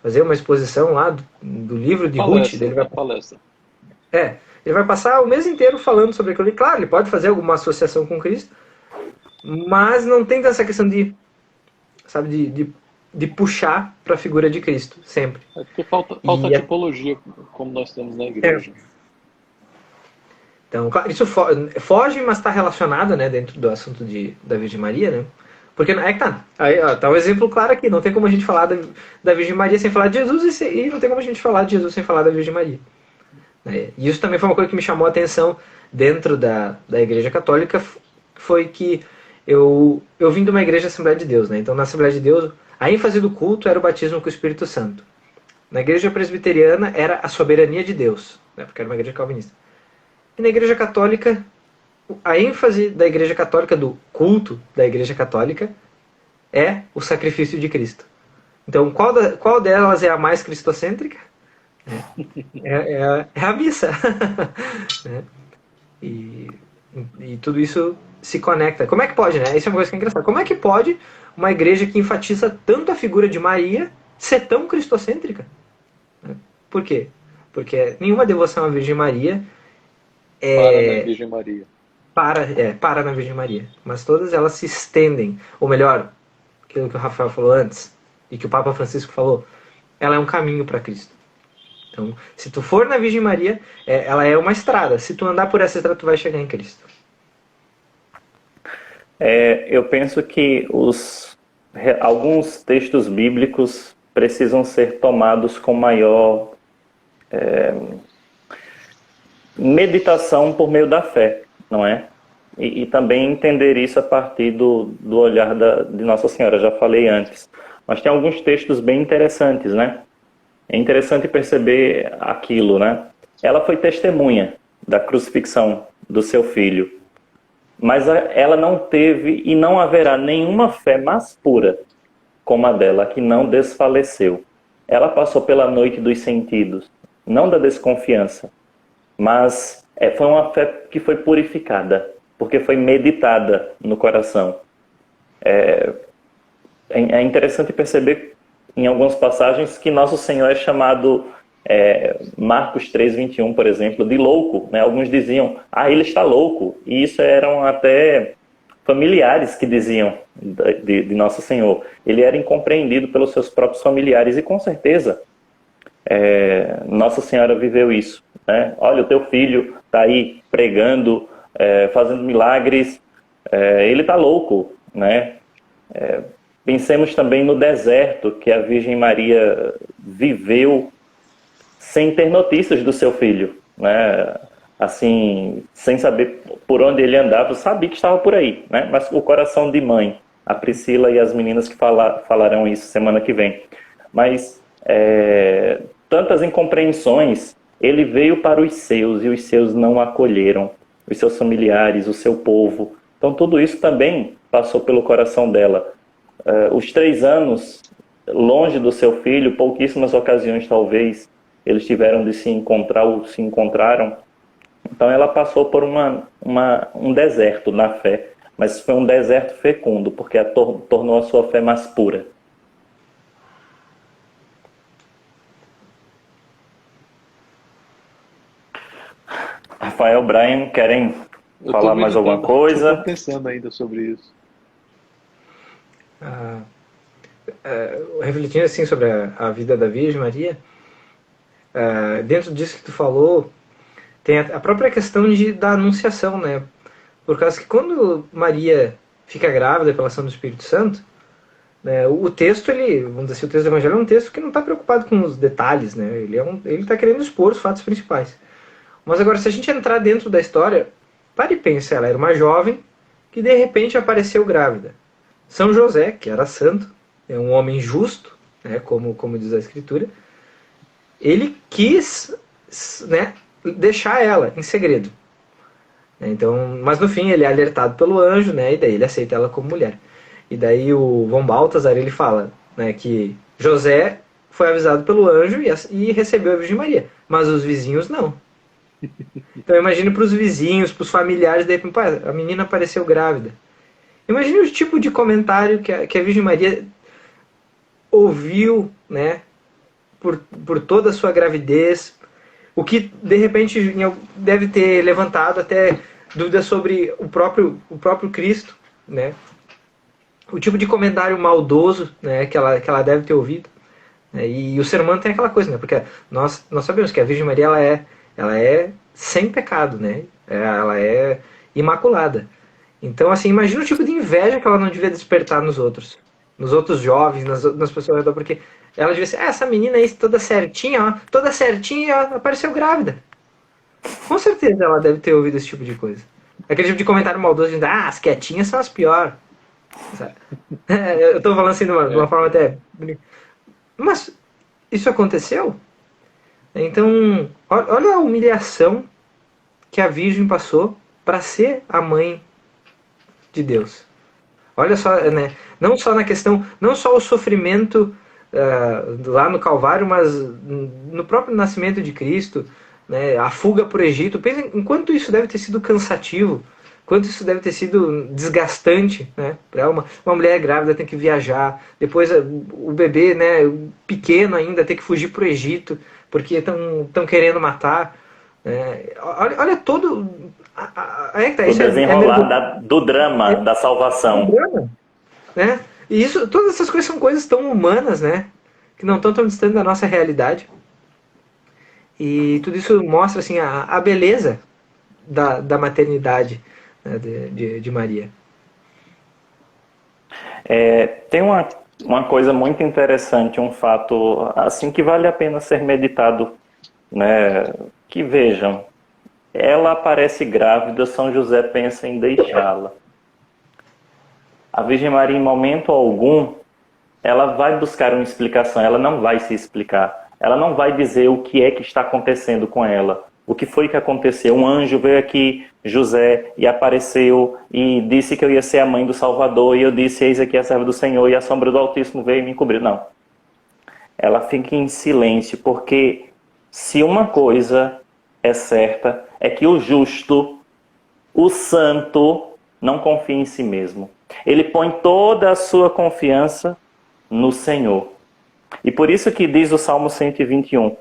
fazer uma exposição lá do livro de Ruth. Palestra. Ele vai passar o mês inteiro falando sobre aquilo. E claro, ele pode fazer alguma associação com Cristo, mas não tem essa questão de puxar para a figura de Cristo, sempre. Porque falta tipologia, como nós temos na igreja. Então, isso foge, mas está relacionado, né, dentro do assunto da Virgem Maria, né? Porque tá um exemplo claro aqui. Não tem como a gente falar da Virgem Maria sem falar de Jesus, e não tem como a gente falar de Jesus sem falar da Virgem Maria. E isso também foi uma coisa que me chamou a atenção dentro da Igreja Católica, foi que eu vim de uma igreja Assembleia de Deus, né? Então, na Assembleia de Deus, a ênfase do culto era o batismo com o Espírito Santo. Na Igreja Presbiteriana era a soberania de Deus, né? Porque era uma igreja calvinista. E na Igreja Católica, a ênfase da Igreja Católica, do culto da Igreja Católica, é o sacrifício de Cristo. Então, qual delas é a mais cristocêntrica? É a missa. E tudo isso se conecta. Como é que pode, né? Isso é uma coisa que é engraçada. Como é que pode uma igreja que enfatiza tanto a figura de Maria ser tão cristocêntrica? Por quê? Porque nenhuma devoção à Virgem Maria para a Virgem Maria. para na Virgem Maria, mas todas elas se estendem, ou melhor, aquilo que o Rafael falou antes, e que o Papa Francisco falou, ela é um caminho para Cristo. Então, se tu for na Virgem Maria, ela é uma estrada. Se tu andar por essa estrada, tu vai chegar em Cristo. Eu penso que alguns textos bíblicos precisam ser tomados com maior meditação por meio da fé, não é? E também entender isso a partir do olhar de Nossa Senhora, já falei antes. Mas tem alguns textos bem interessantes, né? É interessante perceber aquilo, né? Ela foi testemunha da crucifixão do seu filho, mas ela não teve e não haverá nenhuma fé mais pura como a dela, que não desfaleceu. Ela passou pela noite dos sentidos, não da desconfiança, mas foi uma fé que foi purificada, porque foi meditada no coração. É interessante perceber em algumas passagens que Nosso Senhor é chamado, Marcos 3:21, por exemplo, de louco, né? Alguns diziam, ele está louco, e isso eram até familiares que diziam de Nosso Senhor. Ele era incompreendido pelos seus próprios familiares, e com certeza Nossa Senhora viveu isso, né? Olha, o teu filho está aí pregando, fazendo milagres, ele está louco, né? Pensemos também no deserto que a Virgem Maria viveu sem ter notícias do seu filho, né? Assim, sem saber por onde ele andava, sabia que estava por aí, né? Mas o coração de mãe, a Priscila e as meninas que falarão isso semana que vem. Mas tantas incompreensões, ele veio para os seus e os seus não o acolheram, os seus familiares, o seu povo. Então tudo isso também passou pelo coração dela. Os 3 anos longe do seu filho, pouquíssimas ocasiões talvez eles tiveram de se encontrar ou se encontraram. Então ela passou por um deserto na fé, mas foi um deserto fecundo, porque tornou a sua fé mais pura. Rafael, Brian, querem falar mais alguma coisa? Estou pensando ainda sobre isso. Refletindo assim sobre a vida da Virgem Maria, dentro disso que tu falou, tem a própria questão da anunciação, né? Por causa que quando Maria fica grávida pela ação do Espírito Santo, né, o texto, vamos dizer assim, o texto do Evangelho é um texto que não está preocupado com os detalhes, né? Ele está querendo expor os fatos principais. Mas agora, se a gente entrar dentro da história, pare e pense, ela era uma jovem que de repente apareceu grávida. São José, que era santo, é um homem justo, né, como diz a Escritura, ele quis, né, deixar ela em segredo. Então, mas no fim ele é alertado pelo anjo, né, e daí ele aceita ela como mulher. E daí o Von Balthasar ele fala, né, que José foi avisado pelo anjo e recebeu a Virgem Maria, mas os vizinhos não. Então imagine para os vizinhos, para os familiares, daí, a menina apareceu grávida. Imagine o tipo de comentário que a Virgem Maria ouviu, né, por toda a sua gravidez, o que de repente deve ter levantado até dúvidas sobre o próprio Cristo, né? O tipo de comentário maldoso, né, que ela deve ter ouvido, né? E o sermão tem aquela coisa, né? Porque nós sabemos que a Virgem Maria ela é sem pecado, né? Ela é imaculada. Então, assim, imagina o tipo de inveja que ela não devia despertar nos outros jovens, nas pessoas ao redor, porque ela devia ser, essa menina aí toda certinha, apareceu grávida. Com certeza ela deve ter ouvido esse tipo de coisa. Aquele tipo de comentário maldoso de as quietinhas são as piores. Eu tô falando assim de uma forma até... Mas isso aconteceu? Então, olha a humilhação que a Virgem passou para ser a mãe de Deus. Olha só, né? Não só na questão, não só o sofrimento lá no Calvário, mas no próprio nascimento de Cristo, né? A fuga para o Egito. Pensa em quanto isso deve ter sido cansativo, quanto isso deve ter sido desgastante, né? Para uma mulher grávida tem que viajar, depois o bebê, né, pequeno ainda, tem que fugir para o Egito, porque estão querendo matar. Olha todo... O desenrolar do drama da salvação. Drama, né? E todas essas coisas são coisas tão humanas, né? Que não estão tão distantes da nossa realidade. E tudo isso mostra assim, a beleza da maternidade, né, de Maria. Tem uma coisa muito interessante, um fato assim que vale a pena ser meditado, né? Que vejam, ela aparece grávida, São José pensa em deixá-la. A Virgem Maria, em momento algum, ela vai buscar uma explicação, ela não vai se explicar. Ela não vai dizer o que é que está acontecendo com ela. O que foi que aconteceu? Um anjo veio aqui, José, e apareceu e disse que eu ia ser a mãe do Salvador. E eu disse, eis aqui a serva do Senhor, e a sombra do Altíssimo veio e me cobriu. Não. Ela fica em silêncio, porque se uma coisa é certa, é que o justo, o santo, não confia em si mesmo. Ele põe toda a sua confiança no Senhor. E por isso que diz o Salmo 121,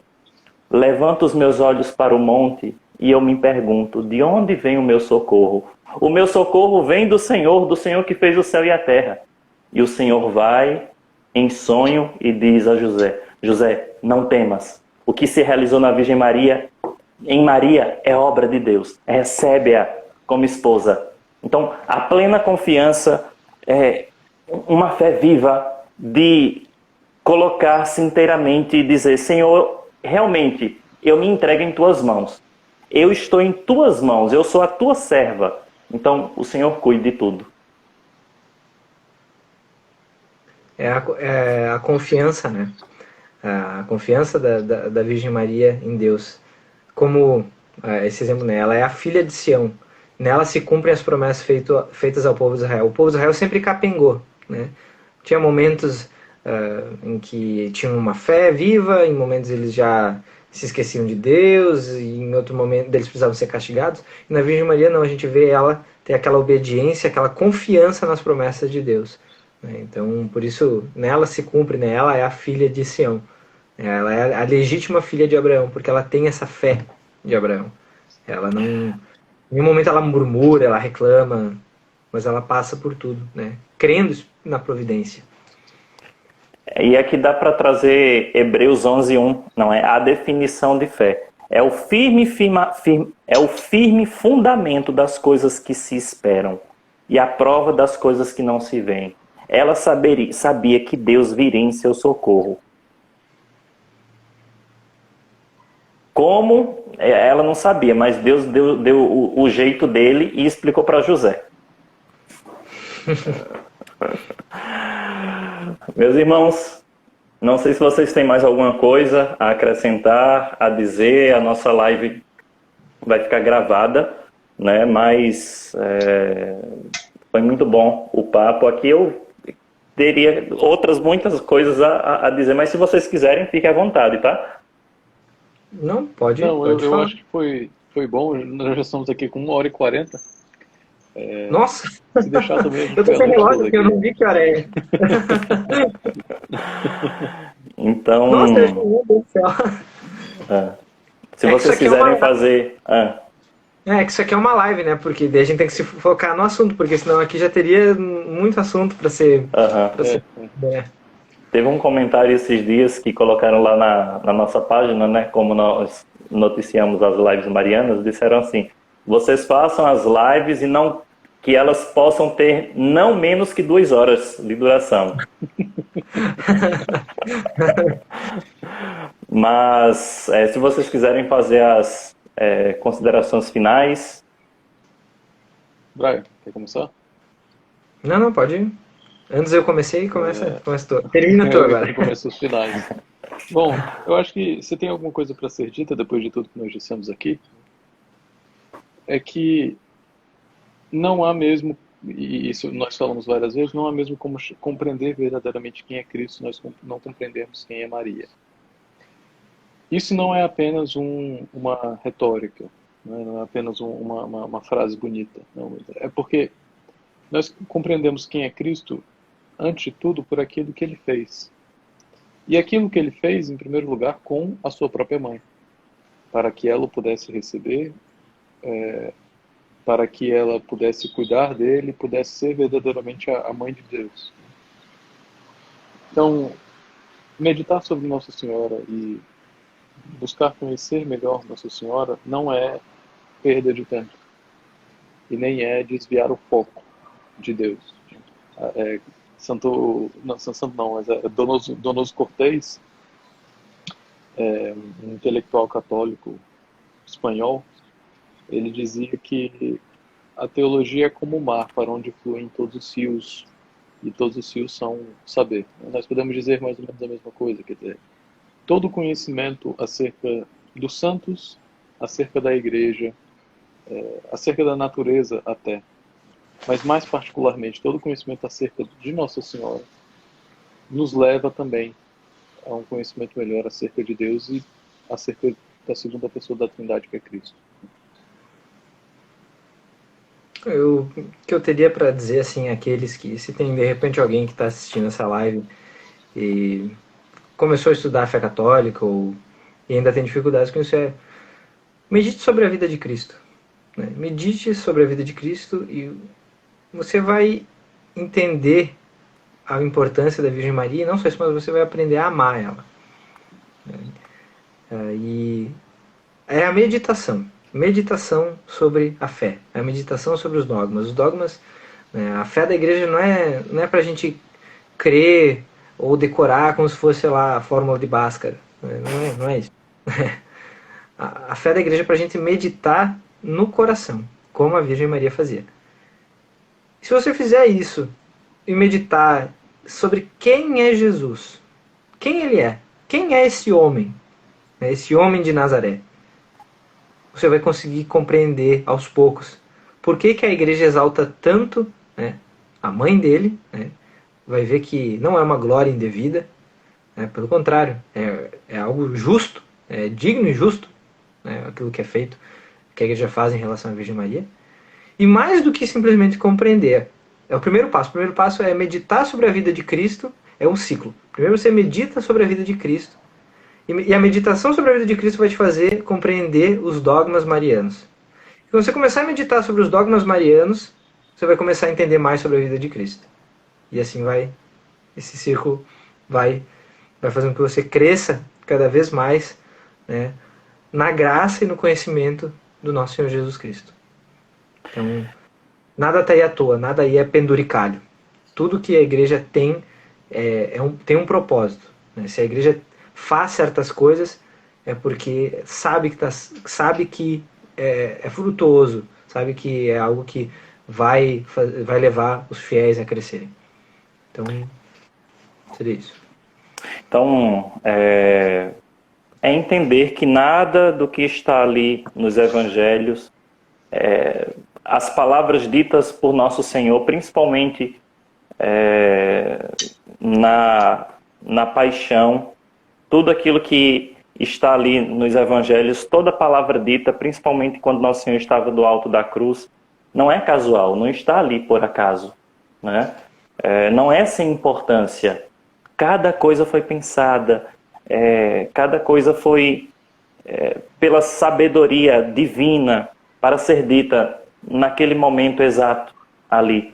levanto os meus olhos para o monte e eu me pergunto, de onde vem o meu socorro? O meu socorro vem do Senhor que fez o céu e a terra. E o Senhor vai em sonho e diz a José, José, não temas. O que se realizou na Virgem Maria, em Maria, é obra de Deus. Recebe-a como esposa. Então, a plena confiança é uma fé viva de colocar-se inteiramente e dizer, Senhor, realmente, eu me entrego em tuas mãos. Eu estou em tuas mãos, eu sou a tua serva. Então, o Senhor cuide de tudo. É a confiança, né? A confiança da Virgem Maria em Deus. Como esse exemplo, né? Ela é a filha de Sião. Nela se cumprem as promessas feitas ao povo de Israel. O povo de Israel sempre capengou, né? Tinha momentos em que tinham uma fé viva, em momentos eles já se esqueciam de Deus, e em outro momento eles precisavam ser castigados. E na Virgem Maria não, a gente vê ela ter aquela obediência, aquela confiança nas promessas de Deus. Então, por isso, nela se cumpre, né? Ela é a filha de Sião. Ela é a legítima filha de Abraão, porque ela tem essa fé de Abraão. Ela não... Em nenhum momento ela murmura, ela reclama, mas ela passa por tudo, né? Crendo na providência. E aqui dá para trazer Hebreus 11:1, não é? A definição de fé. É o firme fundamento das coisas que se esperam e a prova das coisas que não se veem. Ela sabia que Deus viria em seu socorro. Como? Ela não sabia, mas Deus deu o jeito dele e explicou para José. Meus irmãos, não sei se vocês têm mais alguma coisa a acrescentar, a dizer. A nossa live vai ficar gravada, né? Mas foi muito bom o papo. Aqui eu teria outras muitas coisas a dizer, mas se vocês quiserem, fiquem à vontade, tá? Não, pode Não, eu falar. acho que foi bom. Nós já estamos aqui com 1h40. Nossa! Se deixar também, a gente Eu tô fica a sem noite relógio toda porque eu aqui. não vi que hora é. Então, Nossa, meu Deus do céu. se É que isso vocês aqui é quiserem uma- fazer... É que isso aqui é uma live, né? Porque daí a gente tem que se focar no assunto, porque senão aqui já teria muito assunto pra ser. aham. Pra ser né? Teve um comentário esses dias que colocaram lá na nossa página, né? Como nós noticiamos as lives marianas, disseram assim: vocês façam as lives e não que elas possam ter não menos que 2 horas de duração. Mas se vocês quiserem fazer as considerações finais. Brian, quer começar? Não, pode ir. Antes eu comecei, começa tu. Termina tu agora. Eu começo os finais. Bom, eu acho que se tem alguma coisa para ser dita depois de tudo que nós dissemos aqui, é que não há mesmo, e isso nós falamos várias vezes, não há mesmo como compreender verdadeiramente quem é Cristo, nós não compreendemos quem é Maria. Isso não é apenas uma retórica, não é apenas uma frase bonita. Não, é porque nós compreendemos quem é Cristo, antes de tudo, por aquilo que ele fez. E aquilo que ele fez, em primeiro lugar, com a sua própria mãe. para que ela o pudesse receber, para que ela pudesse cuidar dele, pudesse ser verdadeiramente a mãe de Deus. Então, meditar sobre Nossa Senhora e buscar conhecer melhor Nossa Senhora não é perda de tempo e nem é desviar o foco de Deus. Donoso Cortés, um intelectual católico espanhol, ele dizia que a teologia é como o mar para onde fluem todos os rios, e todos os rios são saber. Nós podemos dizer mais ou menos a mesma coisa, quer dizer, todo conhecimento acerca dos santos, acerca da igreja, acerca da natureza até, mas mais particularmente todo conhecimento acerca de Nossa Senhora nos leva também a um conhecimento melhor acerca de Deus e acerca da segunda pessoa da Trindade, que é Cristo. O que eu teria para dizer, assim, àqueles que, se tem de repente alguém que está assistindo essa live e começou a estudar a fé católica e ainda tem dificuldades com isso, medite sobre a vida de Cristo. Né? Medite sobre a vida de Cristo e você vai entender a importância da Virgem Maria, e não só isso, mas você vai aprender a amar ela. E é a meditação sobre a fé, a meditação sobre os dogmas. Os dogmas, né, a fé da igreja não é para a gente crer ou decorar como se fosse, sei lá, a fórmula de Bhaskara. Não é isso. A fé da igreja é para a gente meditar no coração, como a Virgem Maria fazia. Se você fizer isso e meditar sobre quem é Jesus, quem ele é, quem é esse homem de Nazaré, você vai conseguir compreender aos poucos por que a igreja exalta tanto, né, a mãe dele, né, vai ver que não é uma glória indevida, né, pelo contrário, é algo justo, é digno e justo, né, aquilo que é feito, que a igreja faz em relação à Virgem Maria. E mais do que simplesmente compreender, é o primeiro passo. O primeiro passo é meditar sobre a vida de Cristo, é um ciclo. Primeiro você medita sobre a vida de Cristo, e a meditação sobre a vida de Cristo vai te fazer compreender os dogmas marianos. E quando você começar a meditar sobre os dogmas marianos, você vai começar a entender mais sobre a vida de Cristo. E assim esse círculo vai fazendo com que você cresça cada vez mais, né, na graça e no conhecimento do nosso Senhor Jesus Cristo. Então, nada está aí à toa, nada aí é penduricalho. Tudo que a igreja tem tem um propósito. Né? Se a igreja faz certas coisas, é porque sabe que é frutuoso, sabe que é algo que vai levar os fiéis a crescerem. Então, seria isso. Então, é entender que nada do que está ali nos evangelhos, as palavras ditas por nosso Senhor, principalmente na paixão, tudo aquilo que está ali nos evangelhos, toda palavra dita, principalmente quando nosso Senhor estava do alto da cruz, não é casual, não está ali por acaso, né? Não é sem importância. Cada coisa foi pensada, cada coisa foi pela sabedoria divina para ser dita naquele momento exato ali.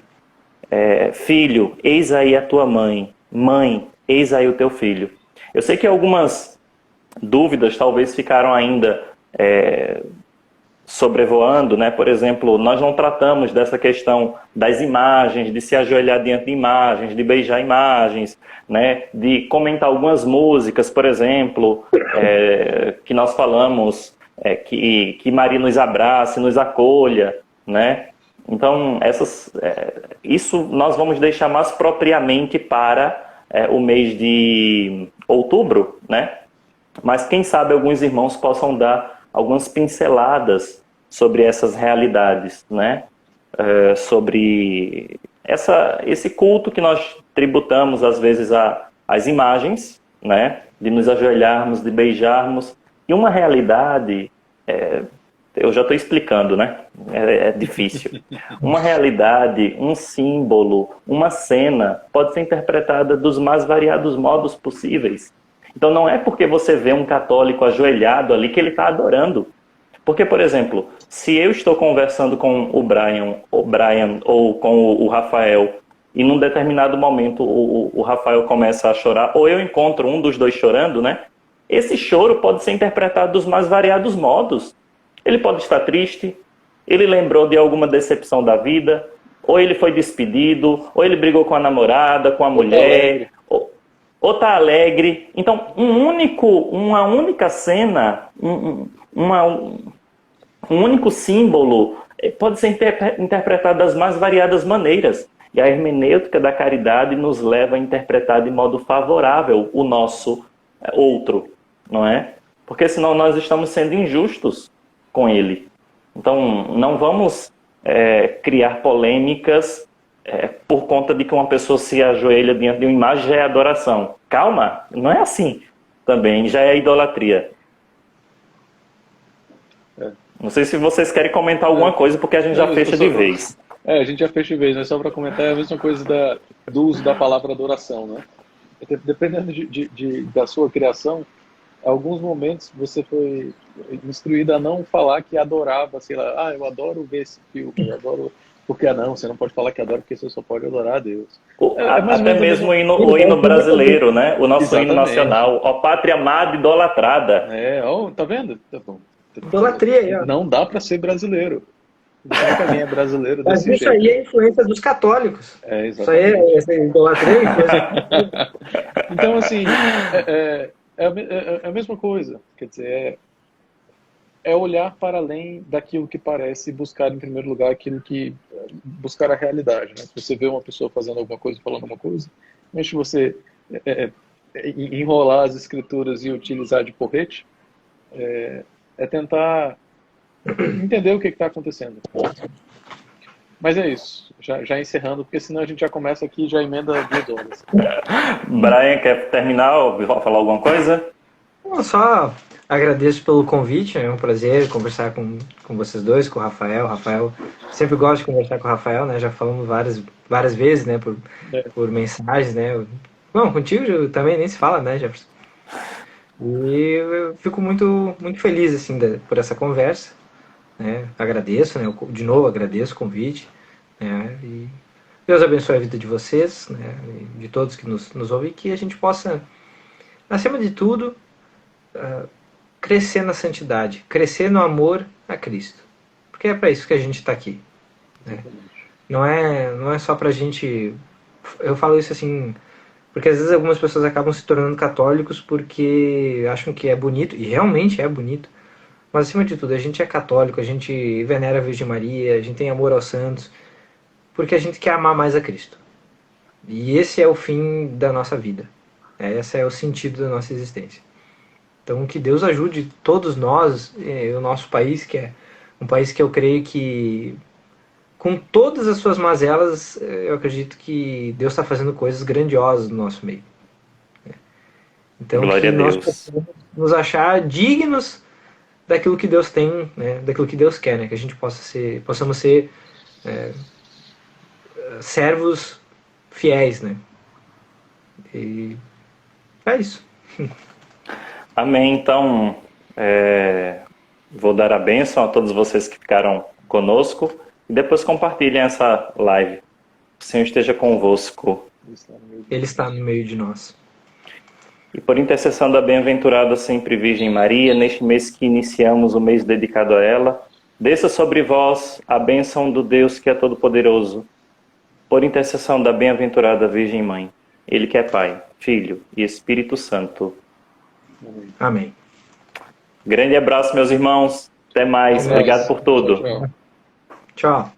Filho, eis aí a tua mãe. Mãe, eis aí o teu filho. Eu sei que algumas dúvidas talvez ficaram ainda sobrevoando, né? Por exemplo, nós não tratamos dessa questão das imagens, de se ajoelhar diante de imagens, de beijar imagens, né? De comentar algumas músicas, por exemplo, que nós falamos que Maria nos abrace, nos acolha, né? Então, isso nós vamos deixar mais propriamente para o mês de outubro, né? Mas quem sabe alguns irmãos possam dar algumas pinceladas sobre essas realidades, né? Sobre esse culto que nós tributamos às vezes às imagens, né? De nos ajoelharmos, de beijarmos, e uma realidade, eu já estou explicando, né? É difícil. Uma realidade, um símbolo, uma cena pode ser interpretada dos mais variados modos possíveis. Então não é porque você vê um católico ajoelhado ali que ele está adorando. Porque, por exemplo, se eu estou conversando com o Brian ou com o Rafael, e num determinado momento o Rafael começa a chorar, ou eu encontro um dos dois chorando, né? Esse choro pode ser interpretado dos mais variados modos. Ele pode estar triste, ele lembrou de alguma decepção da vida, ou ele foi despedido, ou ele brigou com a namorada, com a mulher, ou está alegre. Então, uma única cena, um único símbolo pode ser interpretado das mais variadas maneiras. E a hermenêutica da caridade nos leva a interpretar de modo favorável o nosso outro, não é? Porque senão nós estamos sendo injustos com ele. Então, não vamos criar polêmicas por conta de que uma pessoa se ajoelha diante de uma imagem, já é adoração. Calma, não é assim também, já é idolatria. Não sei se vocês querem comentar alguma coisa, porque a gente já fecha de vez. A gente já fecha de vez, mas só para comentar, é a mesma coisa do uso da palavra adoração, né? Dependendo da sua criação, em alguns momentos você foi instruído a não falar que adorava, sei lá, eu adoro ver esse filme, eu adoro... Porque não, você não pode falar que adora, porque você só pode adorar a Deus. Até mesmo o hino brasileiro, né? O nosso hino nacional. Ó pátria amada, idolatrada. Tá vendo? Tá bom. Idolatria. Não dá para ser brasileiro. Não que alguém é brasileiro desse jeito. Mas isso aí é influência dos católicos. Exatamente. Isso aí é idolatria. Então, assim, é a mesma coisa. Quer dizer, é olhar para além daquilo que parece e buscar, em primeiro lugar, aquilo que... buscar a realidade, né? Se você vê uma pessoa fazendo alguma coisa, falando alguma coisa, em vez de você enrolar as escrituras e utilizar de porrete, é tentar entender o que está acontecendo. Mas é isso. Já encerrando, porque senão a gente já começa aqui e já emenda 2 horas. Brian, quer terminar ou falar alguma coisa? Eu só agradeço pelo convite, é um prazer conversar com vocês dois, com o Rafael. Rafael, sempre gosto de conversar com o Rafael, né? Já falamos várias vezes, né? Por mensagens, né? Bom, contigo também nem se fala, né, Jefferson? E eu fico muito, muito feliz, assim, por essa conversa, né? Agradeço, né? De novo, agradeço o convite, né? E Deus abençoe a vida de vocês, né? E de todos que nos ouvem, que a gente possa, acima de tudo, crescer na santidade, crescer no amor a Cristo. Porque é para isso que a gente está aqui, né? Não é só para a gente... Eu falo isso assim... Porque às vezes algumas pessoas acabam se tornando católicos porque acham que é bonito, e realmente é bonito. Mas acima de tudo, a gente é católico, a gente venera a Virgem Maria, a gente tem amor aos santos, porque a gente quer amar mais a Cristo. E esse é o fim da nossa vida. Esse é o sentido da nossa existência. Então que Deus ajude todos nós, o nosso país, que é um país que eu creio que, com todas as suas mazelas, eu acredito que Deus está fazendo coisas grandiosas no nosso meio. Então, glória que nós possamos nos achar dignos daquilo que Deus tem, né? Daquilo que Deus quer, né? Que a gente possamos ser servos fiéis, né? E é isso. Amém. Então, vou dar a bênção a todos vocês que ficaram conosco. E depois compartilhem essa live. O Senhor esteja convosco. Ele está no meio de nós. E por intercessão da bem-aventurada sempre Virgem Maria, neste mês que iniciamos o mês dedicado a ela, desça sobre vós a bênção do Deus que é todo-poderoso. Por intercessão da bem-aventurada Virgem Mãe, Ele que é Pai, Filho e Espírito Santo. Amém. Grande abraço, meus irmãos. Até mais. Obrigado por tudo. Tchau. Tchau.